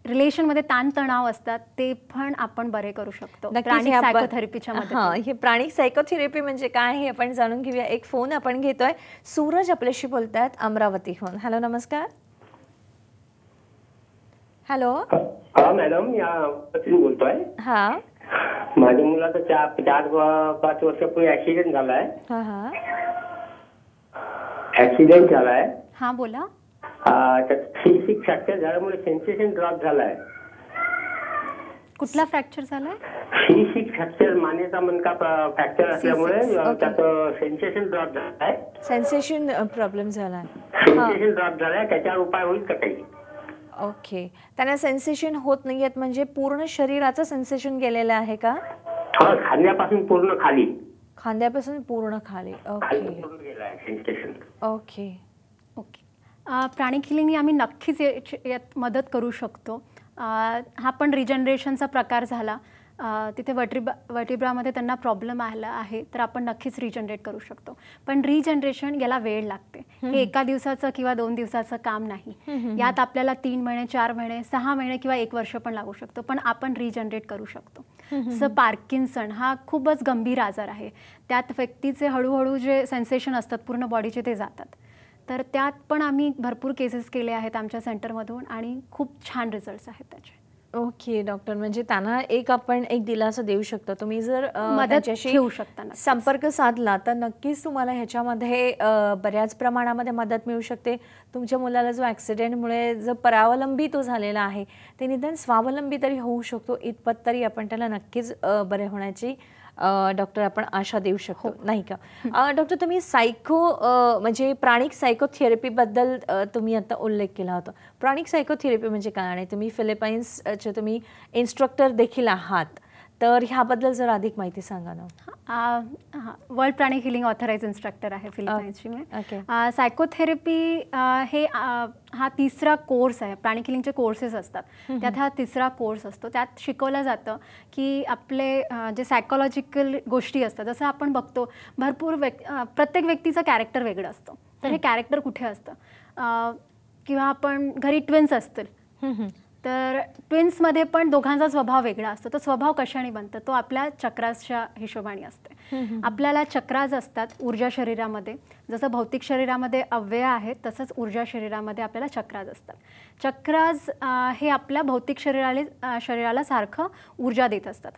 रिलेशनमध्ये ताणतणाव असतात ते पण आपण बरे करू शकतो प्राणिक सायकोथेरपीच्या मदतीने. हे प्राणिक सायकोथेरपी म्हणजे काय हे आपण जाणून घेऊया. एक फोन आपण घेतोय. सूरज आपल्याशी बोलतायत अमरावतीहून. हॅलो, नमस्कार. हॅलो. हा मॅडम, या बोलतोय. हा, माझ्या मुलाचा 4-5 वर्षापूर्वी ऍक्सिडेंट झालाय. ऍक्सिडेंट झालाय. हा, बोला. सिक्स फ्रॅक्चर झाल्यामुळे सेन्सेशन ड्रॉप झालाय. कुठला फ्रॅक्चर झालाय? C6 फ्रॅक्चर, मानेचा मणका फ्रॅक्चर असल्यामुळे त्याचं सेन्सेशन ड्रॉप झालाय. सेन्सेशन प्रॉब्लेम झालाय. सेन्सेशन ड्रॉप झालाय, त्याच्यावर उपाय होईल का काही? ओके. त्यांना सेन्सेशन होत नाहीयेत म्हणजे पूर्ण शरीराचं सेन्सेशन गेलेलं आहे का? खांद्यापासून पूर्ण खाली. खांद्यापासून पूर्ण खाली. ओके. ओके. ओके. प्राणिक हिलिंग आम्ही नक्कीच यात मदत करू शकतो. हा पण रिजनरेशनचा प्रकार झाला, तिथे वर्टिब्रामध्ये त्यांना प्रॉब्लेम आला आहे, तर आपण नक्कीच रिजनरेट करू शकतो. पण रिजनरेशन याला वेळ लागते. हे एका दिवसाचं किंवा 2 दिवसाचं काम नाही. यात आपल्याला 3 महिने, 4 महिने, 6 महिने किंवा 1 वर्ष पण लागू शकतो, पण आपण रिजनरेट करू शकतो. जसं पार्किन्सन हा खूपच गंभीर आजार आहे. त्यात व्यक्तीचे हळूहळू जे सेन्सेशन असतात पूर्ण बॉडीचे ते जातात. तर त्यात पण आम्ही भरपूर केसेस केले आहेत आमच्या सेंटरमधून आणि खूप छान रिझल्ट्स आहेत त्याचे. ओके डॉक्टर, म्हणजे त्यांना आपण एक दिलासा देऊ शकतो. तुम्ही जर त्याच्याशी घेऊ शकता, संपर्क साधला तर नक्कीच तुम्हाला ह्याच्यामध्ये बऱ्याच प्रमाणामध्ये मदत मिळू शकते. तुमच्या मुलाला जो ॲक्सिडेंटमुळे जो परावलंबी तो झालेला आहे ते निदान स्वावलंबी तरी होऊ शकतो, इतपत तरी आपण त्याला नक्कीच बरे होण्याची डॉक्टर आपण आशा देऊ शकतो, नाही का? डॉक्टर, तुम्ही म्हणजे प्राणिक सायकोथेरपीबद्दल तुम्ही आता उल्लेख केला होता. प्राणिक सायकोथेरपी म्हणजे काय, आणि तुम्ही फिलिपाईन्सचे तुम्ही इन्स्ट्रक्टर देखील आहात, तर ह्याबद्दल जर अधिक माहिती सांगा ना. वर्ल्ड प्राणिक हिलिंग ऑथराइज इन्स्ट्रक्टर आहे फिलिपाईन्सची मी. सायकोथेरपी हे हा तिसरा कोर्स आहे. प्राणिक हिलिंगचे कोर्सेस असतात, त्यात हा तिसरा कोर्स असतो. त्यात शिकवलं जातं की आपले जे सायकोलॉजिकल गोष्टी असतात, जसं आपण बघतो भरपूर प्रत्येक व्यक्तीचं कॅरेक्टर वेगळं असतं. तर हे कॅरेक्टर कुठे असतं, किंवा आपण घरी ट्विन्स असतील तर ट्विन्समध्ये पण दोघांचा स्वभाव वेगळा असतो. तो स्वभाव कशाने बनतं, तो आपल्या चक्रासच्या हिशोबाने असते. आपल्याला चक्रास असतात ऊर्जा शरीरामध्ये. जसं भौतिक शरीरामध्ये अव्यय आहेत तसंच ऊर्जा शरीरामध्ये आपल्याला चक्रास असतात. चक्रास हे आपल्या भौतिक शरीराला सारखं ऊर्जा देत असतात.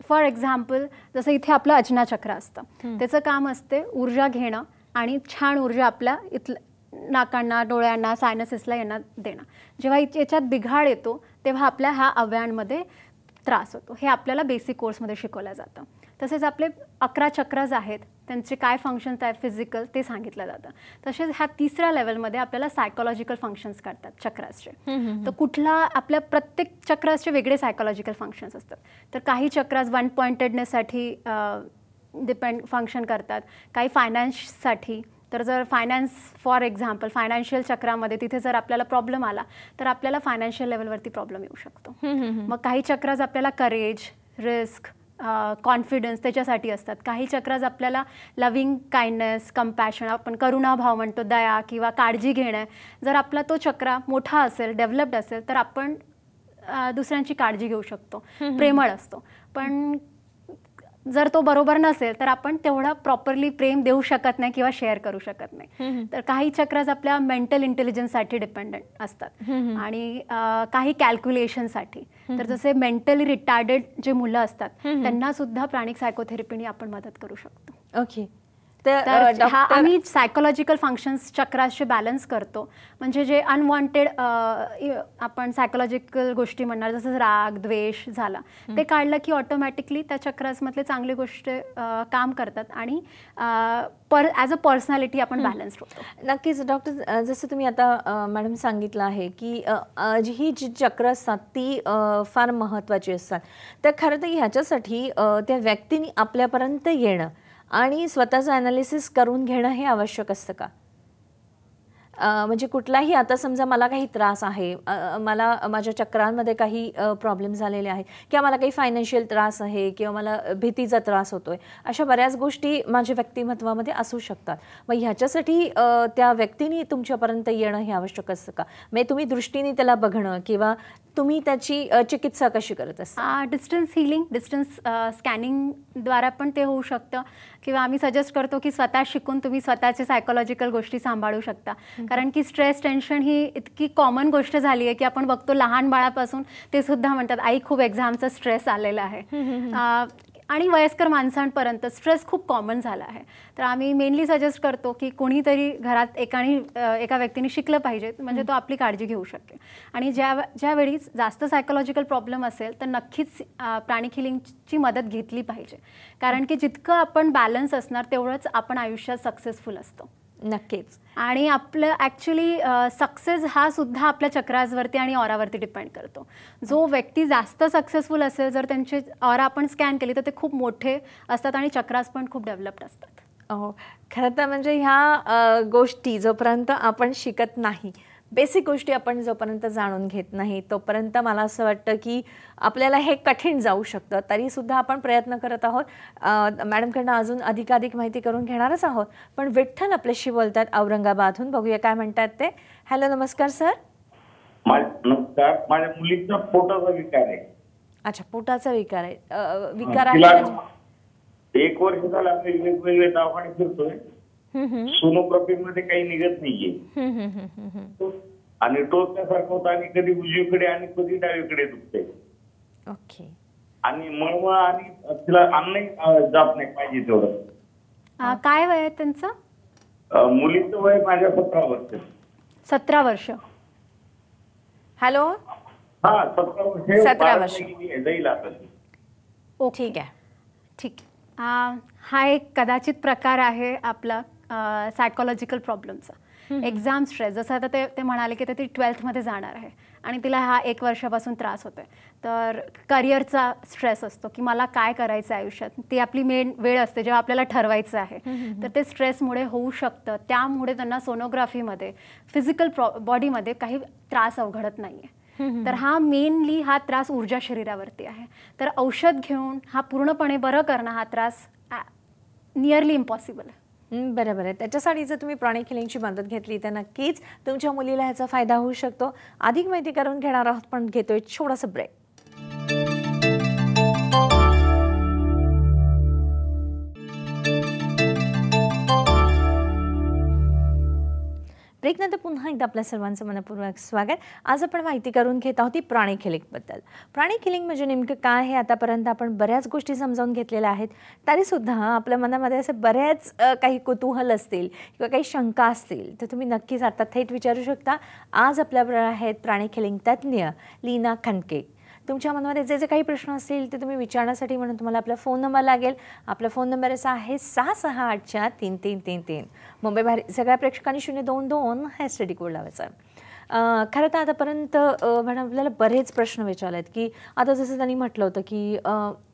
फॉर एक्झाम्पल, जसं इथे आपलं अजना चक्र असतं, त्याचं काम असते ऊर्जा घेणं आणि छान ऊर्जा आपल्या नाकांना, डोळ्यांना, सायनसेसला यांना देणं. जेव्हा याच्यात बिघाड येतो तेव्हा आपल्या ह्या अवयवांमध्ये त्रास होतो. हे आपल्याला बेसिक कोर्समध्ये शिकवलं जातं. तसेच आपले 11 चक्रास आहेत, त्यांचे काय फंक्शन्स आहेत फिजिकल ते सांगितलं जातं. तसेच ह्या तिसऱ्या लेवलमध्ये आपल्याला सायकोलॉजिकल फंक्शन्स करतात चक्रासचे. तर आपल्या प्रत्येक चक्रासचे वेगळे सायकोलॉजिकल फंक्शन्स असतात. तर काही चक्रास वन पॉइंटेडनेससाठी फंक्शन करतात, काही फायनान्ससाठी. तर जर फायनान्स फॉर एक्झाम्पल फायनान्शियल चक्रामध्ये तिथे जर आपल्याला प्रॉब्लेम आला तर आपल्याला फायनान्शियल लेवलवरती प्रॉब्लेम येऊ शकतो. मग काही चक्रास आपल्याला करेज, रिस्क, कॉन्फिडन्स त्याच्यासाठी असतात. काही चक्रास आपल्याला लव्हिंग काइंडनेस, कंपॅशन, आपण करुणाभाव म्हणतो, दया किंवा काळजी घेणं. जर आपला तो चक्रा मोठा असेल, डेव्हलप्ड असेल तर आपण दुसऱ्यांची काळजी घेऊ शकतो, प्रेमळ असतो. पण जर तो बरोबर नसेल तर आपण तेवढा प्रॉपरली प्रेम देऊ शकत नाही किंवा शेअर करू शकत नाही. तर काही चक्रास आपल्या मेंटल इंटेलिजन्ससाठी डिपेंडंट असतात आणि काही कॅल्क्युलेशनसाठी. तर जसे मेंटली रिटार्डेड जे मुलं असतात त्यांना सुद्धा प्राणिक सायकोथेरपीने आपण मदत करू शकतो. ओके. तर आम्ही सायकोलॉजिकल फंक्शन्स चक्रासचे बॅलन्स करतो. म्हणजे जे अनवॉन्टेड आपण सायकोलॉजिकल गोष्टी म्हणणार, जसं राग, द्वेष झाला, ते काढलं की ऑटोमॅटिकली त्या चक्रासमधले चांगली गोष्ट काम करतात आणि ॲज अ पर्सनॅलिटी आपण बॅलन्स होतो. नक्कीच डॉक्टर, जसं तुम्ही आता मॅडम सांगितलं आहे की ही जी चक्र असतात ती फार महत्त्वाची असतात. तर खरं तर ह्याच्यासाठी त्या व्यक्तीने आपल्यापर्यंत येणं आणि स्वतःचं ॲनालिसिस करून घेणं हे आवश्यक असतं का? म्हणजे कुठलाही, आता समजा मला काही त्रास आहे, मला माझ्या चक्रांमध्ये काही प्रॉब्लेम झालेले आहेत किंवा मला काही फायनान्शियल त्रास आहे किंवा मला भीतीचा त्रास होतोय, अशा बऱ्याच गोष्टी माझ्या व्यक्तिमत्वामध्ये असू शकतात. मग ह्याच्यासाठी त्या व्यक्तीने तुमच्यापर्यंत येणं हे आवश्यक असतं का? म्हणजे तुम्ही दृष्टीने त्याला बघणं किंवा तुम्ही त्याची चिकित्सा कशी करत असता? डिस्टन्स हिलिंग, डिस्टन्स स्कॅनिंगद्वारा पण ते होऊ शकतं किंवा आम्ही सजेस्ट करतो की स्वतः शिकून तुम्ही स्वतःचे सायकोलॉजिकल गोष्टी सांभाळू शकता. कारण की स्ट्रेस, टेन्शन ही इतकी कॉमन गोष्ट झाली आहे की आपण बघतो लहान बाळापासून ते सुद्धा म्हणतात आई खूप एक्झामचा स्ट्रेस आलेला आहे आणि वयस्कर माणसांपर्यंत स्ट्रेस खूप कॉमन झाला आहे. तर आम्ही मेनली सजेस्ट करतो की कोणीतरी घरात एका व्यक्तीने शिकलं पाहिजे, म्हणजे तो आपली काळजी घेऊ शकेल. आणि ज्यावेळी जास्त सायकोलॉजिकल प्रॉब्लेम असेल तर नक्कीच प्राणिक हिलिंगची मदत घेतली पाहिजे. कारण की जितकं आपण बॅलन्स असणार तेवढंच आपण आयुष्यात सक्सेसफुल असतो. नक्कीच. आणि आपलं ॲक्च्युली सक्सेस हा सुद्धा आपल्या चक्रासवरती आणि ऑरावरती डिपेंड करतो. जो व्यक्ती जास्त सक्सेसफुल असेल, जर त्यांचे ऑरा आपण स्कॅन केली तर ते खूप मोठे असतात आणि चक्रास पण खूप डेव्हलप्ड असतात. हो, खरं तर म्हणजे ह्या गोष्टी जोपर्यंत आपण शिकत नाही, बेसिक गोष्टी आपण जोपर्यंत जाणून घेत नाही, तोपर्यंत मला असं वाटतं की आपल्याला हे कठीण जाऊ शकतं. तरीसुद्धा आपण प्रयत्न करत आहोत. मॅडमकडनं अजून अधिकाधिक माहिती करून घेणारच आहोत. पण विठ्ठल आपल्याशी बोलतात औरंगाबादहून, बघूया काय म्हणतात ते. हॅलो, नमस्कार सर. नमस्कार. माझ्या मुलीचा पोटाचा विकार आहे. अच्छा, पोटाचा विकार आहे. विकार आहे 1 वर्ष झालं आम्ही वेगवेगळे दवाखाने फिरतोय. सोनोग्राफी मध्ये काही निघत नाहीये. आणि टोचल्यासारखं होतं आणि कधी उजवीकडे आणि कधी डावीकडे दुखते. ओके. आणि मळमळ आणि तिला अन्नही जात नाही पाहिजे तेवढं. काय वय आहे त्यांचं? मुलीचं वय माझ्या 17 वर्ष. 17 वर्ष. हॅलो. हा 17 वर्ष. 17 वर्ष जाईल आता. ठीक आहे. ठीक. हा एक कदाचित प्रकार आहे आपला सायकोलॉजिकल प्रॉब्लेमचा. Exam stress. जसं आता ते म्हणाले की ती 12th मध्ये जाणार आहे आणि तिला हा 1 वर्षापासून त्रास होतोय. तर करिअरचा स्ट्रेस असतो की मला काय करायचं आयुष्यात. ती आपली मेन वेळ असते जेव्हा आपल्याला ठरवायचं आहे. तर ते स्ट्रेसमुळे होऊ शकतं. त्यामुळे त्यांना सोनोग्राफीमध्ये फिजिकल बॉडीमध्ये काही त्रास अवघडत नाहीये. तर हा मेनली हा त्रास ऊर्जा शरीरावरती आहे. तर औषध घेऊन हा पूर्णपणे बरं करणं हा त्रास नियरली इम्पॉसिबल आहे. बरोबर आहे. त्याच्यासाठी जर तुम्ही प्राणिक हिलिंगची मदत घेतली तर नक्कीच तुमच्या मुलीला ह्याचा फायदा होऊ शकतो. अधिक माहिती करून घेणार आहोत पण घेतोय छोटासा ब्रेक. ब्रेकनंतर पुन्हा एकदा आपल्या सर्वांचं मनपूर्वक स्वागत. आज आपण माहिती करून घेत आहोत प्राणिक हिलिंगबद्दल. प्राणिक हिलिंग म्हणजे नेमकं काय हे आतापर्यंत आपण बऱ्याच गोष्टी समजावून घेतलेल्या आहेत. तरीसुद्धा आपल्या मनामध्ये असे बऱ्याच काही कुतूहल असतील किंवा काही शंका असतील तर तुम्ही नक्कीच आता थेट विचारू शकता. आज आपल्याबरोबर आहेत प्राणिक हिलिंग तज्ज्ञ लीना खंडके. तुमच्या मनामध्ये जे जे काही प्रश्न असतील ते तुम्ही विचारण्यासाठी म्हणून तुम्हाला आपला फोन नंबर लागेल. आपला फोन नंबर असा आहे 66843333. मुंबई बाहेर सगळ्या प्रेक्षकांनी 022 हा STD कोड लावायचा आहे. खरं तर आतापर्यंत मॅडम आपल्याला बरेच प्रश्न विचारले आहेत की आता जसं त्यांनी म्हटलं होतं की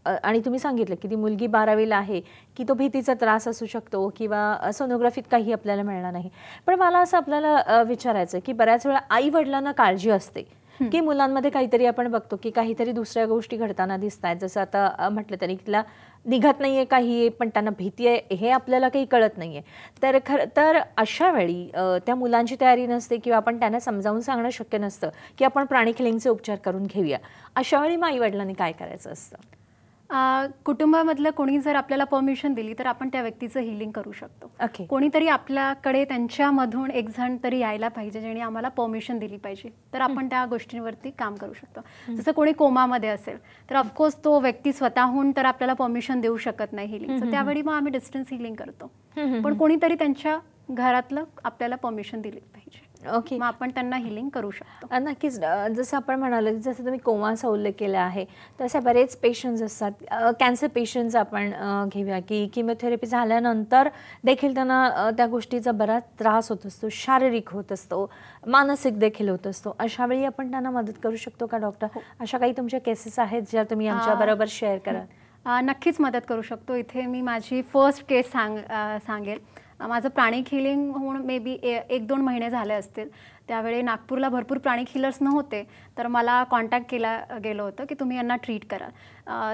आणि तुम्ही सांगितलं की ती मुलगी 12वीला आहे की तो भीतीचा त्रास असू शकतो किंवा सोनोग्राफीत काही आपल्याला मिळणार नाही. पण मला असं आपल्याला विचारायचं की बऱ्याच वेळा आई वडिलांना काळजी असते की मुलांमध्ये काहीतरी आपण बघतो की काहीतरी दुसऱ्या गोष्टी घडताना दिसत आहेत. जसं आता म्हटलं तरी तिला निघत नाही आहे काही पण त्यांना भीती आहे हे आपल्याला काही कळत नाही आहे. तर खरं तर अशा वेळी त्या मुलांची तयारी नसते किंवा आपण त्यांना समजावून सांगणं शक्य नसतं की आपण प्राणिक हिलिंगचे उपचार करून घेऊया. अशा वेळी मग आई वडिलांनी काय करायचं असतं? कुटुंबामधलं कोणी जर आपल्याला परमिशन दिली तर आपण त्या व्यक्तीचं हिलिंग करू शकतो. कोणीतरी आपल्याकडे त्यांच्यामधून एक जण तरी यायला पाहिजे ज्याने आम्हाला परमिशन दिली पाहिजे. तर आपण त्या गोष्टींवरती काम करू शकतो. जसं कोणी कोमामध्ये असेल तर ऑफकोर्स तो व्यक्ती स्वतःहून तर आपल्याला परमिशन देऊ शकत नाही हिलिंग. त्यावेळी मग आम्ही डिस्टन्स हिलिंग करतो. पण कोणीतरी त्यांच्या घरातलं आपल्याला परमिशन दिली पाहिजे. ओके. मग आपण त्यांना हिलिंग करू शकतो. नक्कीच. जसं आपण म्हणालो जसं तुम्ही कोमाचा उल्लेख केला आहे तसे बरेच पेशंट्स असतात. कॅन्सर पेशंट्स आपण घेऊया की किमोथेरपी झाल्यानंतर देखील त्यांना त्या गोष्टीचा बराच त्रास होत असतो. शारीरिक होत असतो, मानसिक देखील होत असतो. अशा वेळी आपण त्यांना मदत करू शकतो का डॉक्टर? अशा काही तुमच्या केसेस आहेत ज्या तुम्ही आमच्याबरोबर शेअर कराल? नक्कीच मदत करू शकतो. इथे मी माझी फर्स्ट केस सांगेल. माझं प्राणिक हिलिंग होऊन मे बी 1-2 महिने झाले असतील. त्यावेळी नागपूरला भरपूर प्राणिक हिलर्स नव्हते तर मला कॉन्टॅक्ट केला गेलं होतं की तुम्ही यांना ट्रीट कराल.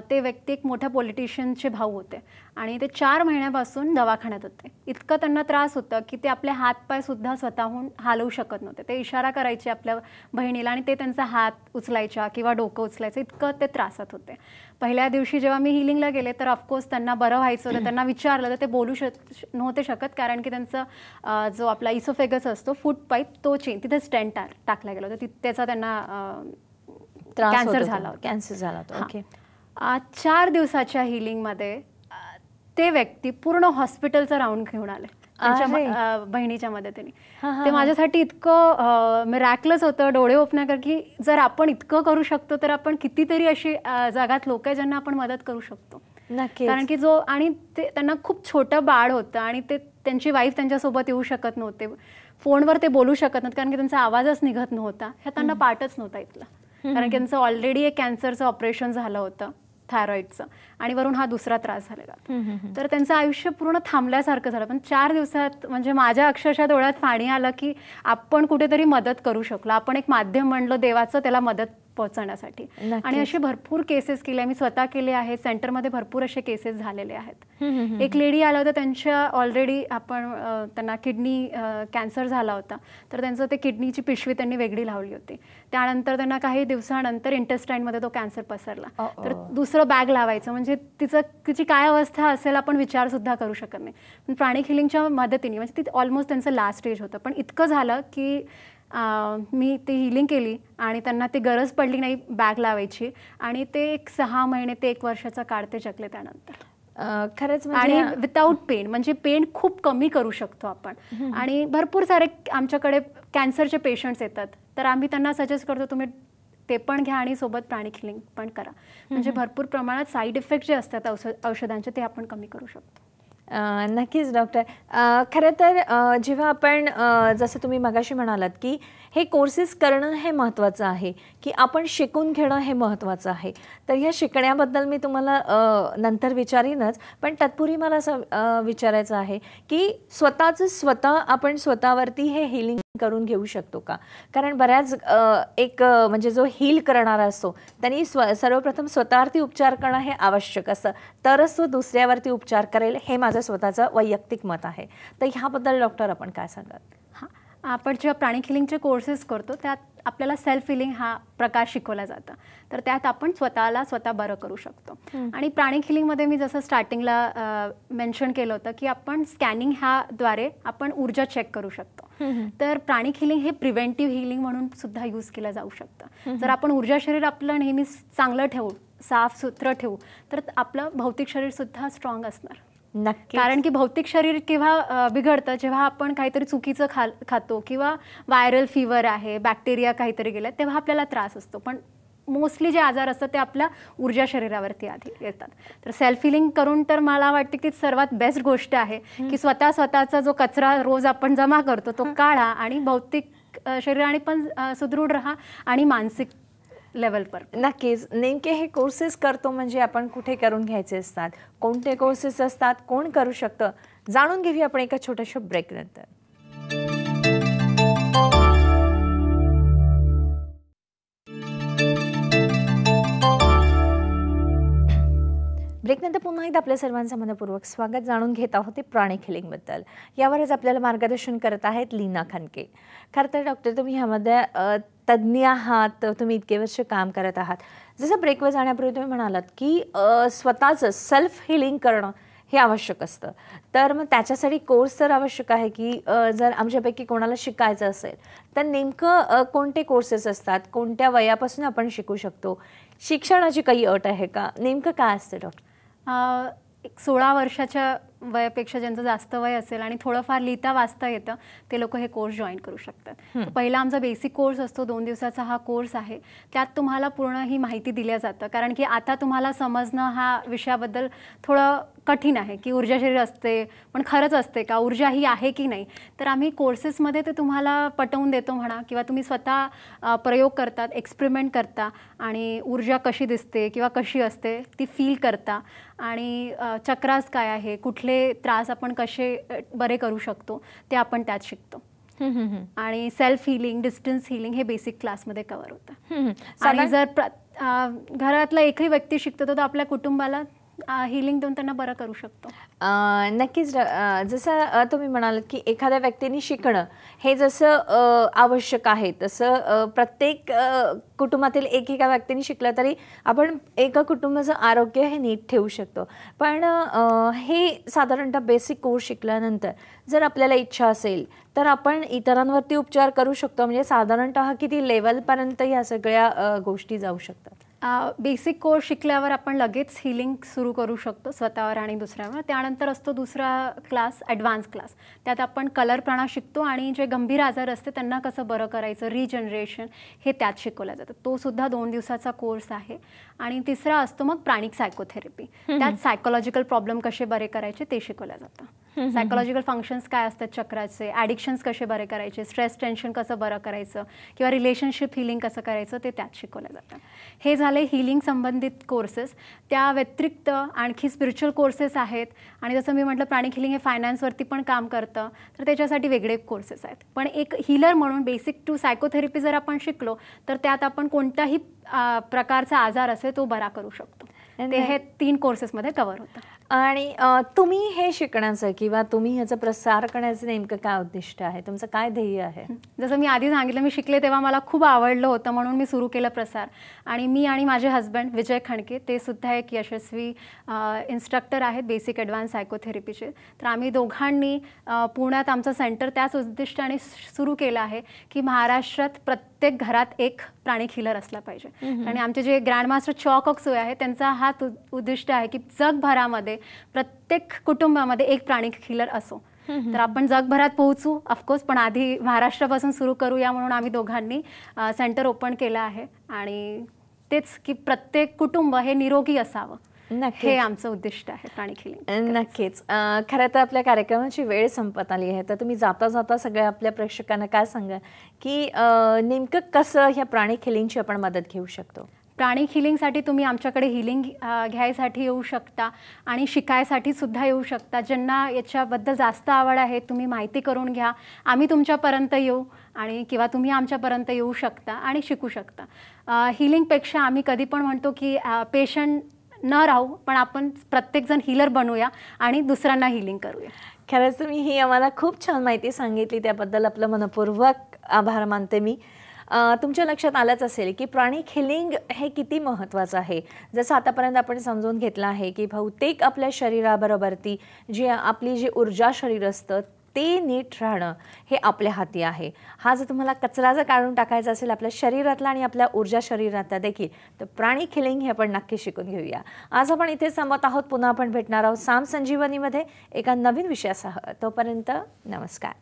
ते व्यक्ती एक मोठ्या पॉलिटिशियनचे भाऊ होते आणि ते 4 महिन्यापासून दवाखान्यात होते. इतकं त्यांना त्रास होतं की ते आपले हातपायसुद्धा स्वतःहून हलवू शकत नव्हते. ते इशारा करायचे आपल्या बहिणीला आणि ते त्यांचा हात उचलायच्या किंवा डोकं उचलायचं, इतकं ते त्रासात होते. पहिल्या दिवशी जेव्हा मी हिलिंगला गेले तर ऑफकोर्स त्यांना बरं व्हायचं होतं. त्यांना विचारलं तर ते बोलू नव्हते शकत कारण की त्यांचा जो आपला इसोफेगस असतो फूड पाईप तो तिथे स्टेंट टाकला गेला होता. त्याचा त्यांना कॅन्सर झाला होता. ओके. 4 दिवसाच्या हिलिंगमध्ये ते व्यक्ती पूर्ण हॉस्पिटलचा राऊंड घेऊन आले त्यांच्या बहिणीच्या मदतीने. ते माझ्यासाठी इतकं मिरॅक्युलस होतं, डोळे ओपण्याकर की जर आपण इतकं करू शकतो तर आपण कितीतरी अशी जगात लोक आहेत ज्यांना आपण मदत करू शकतो. कारण की आणि त्यांना खूप छोटं बाळ होतं आणि त्यांची वाईफ त्यांच्यासोबत येऊ शकत नव्हते. फोनवर ते बोलू शकत नव्हते कारण की त्यांचा आवाजच निघत नव्हता. ह्या त्यांना पार्टच नव्हता इथला कारण की त्यांचं ऑलरेडी एक कॅन्सरचं ऑपरेशन झालं होतं थायरॉइडचं आणि वरून हा दुसरा त्रास झालेला. तर त्यांचं आयुष्य पूर्ण थांबल्यासारखं झालं. पण 4 दिवसात म्हणजे माझ्या अक्षरशः डोळ्यात पाणी आलं की आपण कुठेतरी मदत करू शकलो. आपण एक माध्यम म्हणलं देवाचं त्याला मदत पोहोचवण्यासाठी. आणि असे भरपूर केसेस केले मी स्वतः केले आहेत. सेंटरमध्ये भरपूर असे केसेस झालेले आहेत. एक लेडी आला होता त्यांच्या ऑलरेडी त्यांना किडनी कॅन्सर झाला होता तर त्यांचं ते किडनीची पिशवी त्यांनी वेगळी लावली होती. त्यानंतर त्यांना काही दिवसानंतर इंटेस्टाईनमध्ये तो कॅन्सर पसरला. तर दुसरं बॅग लावायचं म्हणजे तिची काय अवस्था असेल आपण विचार सुद्धा करू शकत नाही. पण प्राणिक हिलिंगच्या मदतीने म्हणजे ती ऑलमोस्ट त्यांचं लास्ट स्टेज होतं. पण इतकं झालं की मी ती हिलिंग केली आणि त्यांना ती गरज पडली नाही बॅग लावायची आणि ते एक 6 महिने ते 1 वर्षाचा काळ ते जगले त्यानंतर. खरंच आणि विदाऊट पेन, म्हणजे पेन खूप कमी करू शकतो आपण. आणि भरपूर सारे आमच्याकडे कॅन्सरचे पेशंट्स येतात, तर आम्ही त्यांना सजेस्ट करतो तुम्ही ते पण घ्या आणि सोबत प्राणिक हिलिंग पण करा, म्हणजे भरपूर प्रमाणात साईड इफेक्ट जे असतात औषधांचे ते आपण कमी करू शकतो. नक्कीच डॉक्टर. खरं तर जेव्हा आपण जसं तुम्ही मगाशी म्हणालात की हे कोर्सेस करणं हे महत्त्वाचं आहे, की आपण शिकून घेणं हे महत्त्वाचं आहे. तर ह्या शिकण्याबद्दल मी तुम्हाला नंतर विचारीनच, पण तत्पूर्वी मला असं विचारायचं आहे की स्वतः आपण स्वतःवरती हे हिलिंग करून घेऊ शकतो का? कारण बऱ्याच एक म्हणजे जो हील करणारा असतो त्यांनी सर्वप्रथम स्वतःवरती उपचार करणं हे आवश्यक असतं, तरच तो दुसऱ्यावरती उपचार करेल, हे माझं स्वतःचं वैयक्तिक मत आहे. तर ह्याबद्दल डॉक्टर आपण काय सांगाल? हां, आपण जेव्हा प्राणिक हिलिंगचे कोर्सेस करतो त्यात आपल्याला सेल्फ हिलिंग हा प्रकार शिकवला जातो, तर त्यात आपण स्वतः बरं करू शकतो. आणि प्राणिक हिलिंगमध्ये मी जसं स्टार्टिंगला मेन्शन केलं होतं की आपण स्कॅनिंग ह्याद्वारे आपण ऊर्जा चेक करू शकतो. तर प्राणिक हिलिंग हे प्रिव्हेंटिव्ह हिलिंग म्हणून सुद्धा यूज केलं जाऊ शकतं. जर आपण ऊर्जा शरीर आपलं नेहमी चांगलं ठेवू, साफ सुथरं ठेवू, तर आपलं भौतिक शरीर सुद्धा स्ट्रॉंग असणार. नक्की. कारण की भौतिक शरीर केव्हा बिघडतं जेव्हा आपण काहीतरी चुकीचं खातो किंवा व्हायरल फीवर आहे, बॅक्टेरिया काहीतरी गेलं, तेव्हा आपल्याला त्रास असतो. पण मोस्टली जे आजार असतात ते आपल्या ऊर्जा शरीरावरती आधी येतात. तर सेल्फ हिलिंग करून तर मला वाटते की सर्वात बेस्ट गोष्ट आहे की स्वतःचा जो कचरा रोज आपण जमा करतो तो काढा आणि भौतिक शरीराने पण सुदृढ राहा आणि मानसिक लेवल पर. नक्कीच. नेमके हे कोर्सेस करतो म्हणजे आपण कुठे करून घ्यायचे असतात, कोणते कोर्सेस असतात, कोण करू शकतं, जाणून घेऊया आपण एका छोट्याशा ब्रेक नंतर. ब्रेकनंतर पुन्हा एकदा आपल्या सर्वांचं मनपूर्वक स्वागत. जाणून घेत आहोत ते प्राणिक हिलिंगबद्दल. यावरच आपल्याला मार्गदर्शन करत आहेत लीना खानके. खरं तर डॉक्टर तुम्ही ह्यामध्ये तज्ज्ञ आहात, तुम्ही इतके वर्ष काम करत आहात. जसं ब्रेकवर जाण्यापूर्वी तुम्ही म्हणालात की स्वतःचं सेल्फ हिलिंग करणं हे आवश्यक असतं, तर मग त्याच्यासाठी कोर्स तर आवश्यक आहे की जर आमच्यापैकी कोणाला शिकायचं असेल तर नेमकं कोणते कोर्सेस असतात, कोणत्या वयापासून आपण शिकू शकतो, शिक्षणाची काही अट आहे का, नेमकं काय असतं डॉक्टर? 16 वर्षाच्या वयापेक्षा ज्यांचं जास्त वय असेल आणि थोडंफार लिहिता वाचता येतं ते लोक हे कोर्स जॉईन करू शकतात. पहिला आमचा बेसिक कोर्स असतो, 2 दिवसाचा हा कोर्स आहे. त्यात तुम्हाला पूर्ण ही माहिती दिल्या जातं, कारण की आता तुम्हाला समजणं हा विषयाबद्दल थोडं कठीण आहे की ऊर्जा शरीर असते पण खरंच असते का, ऊर्जा ही आहे की नाही. तर आम्ही कोर्सेसमध्ये ते तुम्हाला पटवून देतो म्हणा, किंवा तुम्ही स्वतः प्रयोग करतात, एक्सपेरिमेंट करता आणि ऊर्जा कशी दिसते किंवा कशी असते ती फील करता आणि चक्रास काय आहे, कुठले त्रास आपण कसे बरे करू शकतो ते आपण त्यात शिकतो. आणि सेल्फ हिलिंग, डिस्टन्स हिलिंग हे बेसिक क्लासमध्ये कव्हर होतं. आणि जर घरातला एकही व्यक्ती शिकतो तर आपल्या कुटुंबाला हिलिंग देऊन त्यांना बरं करू शकतो. नक्कीच. जसं तुम्ही म्हणालात की एखाद्या व्यक्तीने शिकणं हे जसं आवश्यक आहे तसं प्रत्येक कुटुंबातील एकेका व्यक्तीने शिकलं तरी आपण एका कुटुंबाचं आरोग्य हे नीट ठेवू शकतो. पण हे साधारणतः बेसिक कोर्स शिकल्यानंतर जर आपल्याला इच्छा असेल तर आपण इतरांवरती उपचार करू शकतो, म्हणजे साधारणतः किती लेवलपर्यंत ह्या सगळ्या गोष्टी जाऊ शकतात? बेसिक कोर्स शिकल्यावर आपण लगेच हिलिंग सुरू करू शकतो स्वतःवर आणि दुसऱ्यावर. त्यानंतर असतो दुसरा क्लास, ॲडव्हान्स क्लास. त्यात आपण कलर प्राणा शिकतो आणि जे गंभीर आजार असते त्यांना कसं बरं करायचं, रिजनरेशन हे त्यात शिकवलं जातं. तो सुद्धा 2 दिवसाचा कोर्स आहे. आणि तिसरा असतो मग प्राणिक सायकोथेरपी. त्यात सायकोलॉजिकल प्रॉब्लेम कसे बरे करायचे ते शिकवलं जातं. सायकोलॉजिकल फंक्शन्स काय असतात चक्राचे, ॲडिक्शन्स कसे बरे करायचे, स्ट्रेस टेन्शन कसं बरं करायचं किंवा रिलेशनशिप हिलिंग कसं करायचं ते त्यात शिकवलं जातं. हे झाले हिलिंग संबंधित कोर्सेस. त्या व्यतिरिक्त आणखी स्पिरिच्युअल कोर्सेस आहेत. आणि जसं मी म्हटलं प्राणिक हिलिंग हे फायनान्सवरती पण काम करतं, तर त्याच्यासाठी वेगळे कोर्सेस आहेत. पण एक हिलर म्हणून बेसिक टू सायकोथेरपी जर आपण शिकलो तर त्यात आपण कोणताही प्रकारचा आजार असेल तो बरा करू शकतो. ते हे 3 कोर्सेसमध्ये कव्हर होतं. आणि तुम्ही हे शिकण्याचं किंवा तुम्ही ह्याचा प्रसार करण्याचं नेमकं काय उद्दिष्ट आहे, तुमचं काय ध्येय आहे? जसं मी आधी सांगितलं, मी शिकले तेव्हा मला खूप आवडलं होतं म्हणून मी सुरू केलं प्रसार. आणि मी आणि माझे हस्बंड विजय खणके, ते सुद्धा एक यशस्वी इन्स्ट्रक्टर आहेत बेसिक ॲडव्हान्स सायकोथेरपीचे. तर आम्ही दोघांनी पुण्यात आमचं सेंटर त्याच उद्दिष्टाने सुरू केलं आहे की महाराष्ट्रात प्रत्येक घरात एक प्राणिक हिलर असला पाहिजे. आणि आमचे जे ग्रँडमास्टर चॉक सोय आहे त्यांचा हा उद्दिष्ट आहे की जगभरामध्ये प्रत्येक कुटुंबामध्ये एक प्राणिक हिलर असो. तर आपण जगभरात पोहोचू ऑफकोर्स, पण आधी महाराष्ट्रापासून सुरू करूया म्हणून आम्ही दोघांनी सेंटर ओपन केलं आहे. आणि तेच की प्रत्येक कुटुंब हे निरोगी असावं, हे आमचं उद्दिष्ट आहे प्राणिक हिलिंग. नक्कीच. खरं तर आपल्या कार्यक्रमाची वेळ संपत आली आहे, तर तुम्ही जाता जाता सगळ्या आपल्या प्रेक्षकांना काय सांगा की नेमकं कसं ह्या प्राणिक हिलिंगची आपण मदत घेऊ शकतो? प्राणिक हिलिंगसाठी तुम्ही आमच्याकडे हिलिंग घ्यायसाठी येऊ शकता आणि शिकायसाठी सुद्धा येऊ शकता. ज्यांना याच्याबद्दल जास्त आवड आहे तुम्ही माहिती करून घ्या, आम्ही तुमच्यापर्यंत येऊ आणि किंवा तुम्ही आमच्यापर्यंत येऊ शकता आणि शिकू शकता. हिलिंगपेक्षा आम्ही कधी पण म्हणतो की पेशंट न राहू, पण आपण प्रत्येकजण हिलर बनूया आणि दुसऱ्यांना हिलिंग करूया. खरंच तुम्ही ही आम्हाला खूप छान माहिती सांगितली, त्याबद्दल आपलं मनपूर्वक आभार मानते मी. तुमच्या लक्षात आलंच असेल की प्राणिक हिलिंग हे किती महत्त्वाचं आहे. जसं आतापर्यंत आपण समजून घेतलं आहे की बहुतेक आपल्या शरीराबरोबरती जी आपली जी ऊर्जा शरीर असतं ते नीट राहणं हे आपल्या हाती आहे. हा जर तुम्हाला कचरा जर काढून टाकायचा असेल आपल्या शरीरातला आणि आपल्या ऊर्जा शरीरातला देखील, तर प्राणिक हिलिंग हे आपण नक्की शिकून घेऊया. आज आपण इथे संमत आहोत, पुन्हा आपण भेटणार आहोत साम संजीवनीमध्ये एका नवीन विषयासह. तोपर्यंत नमस्कार.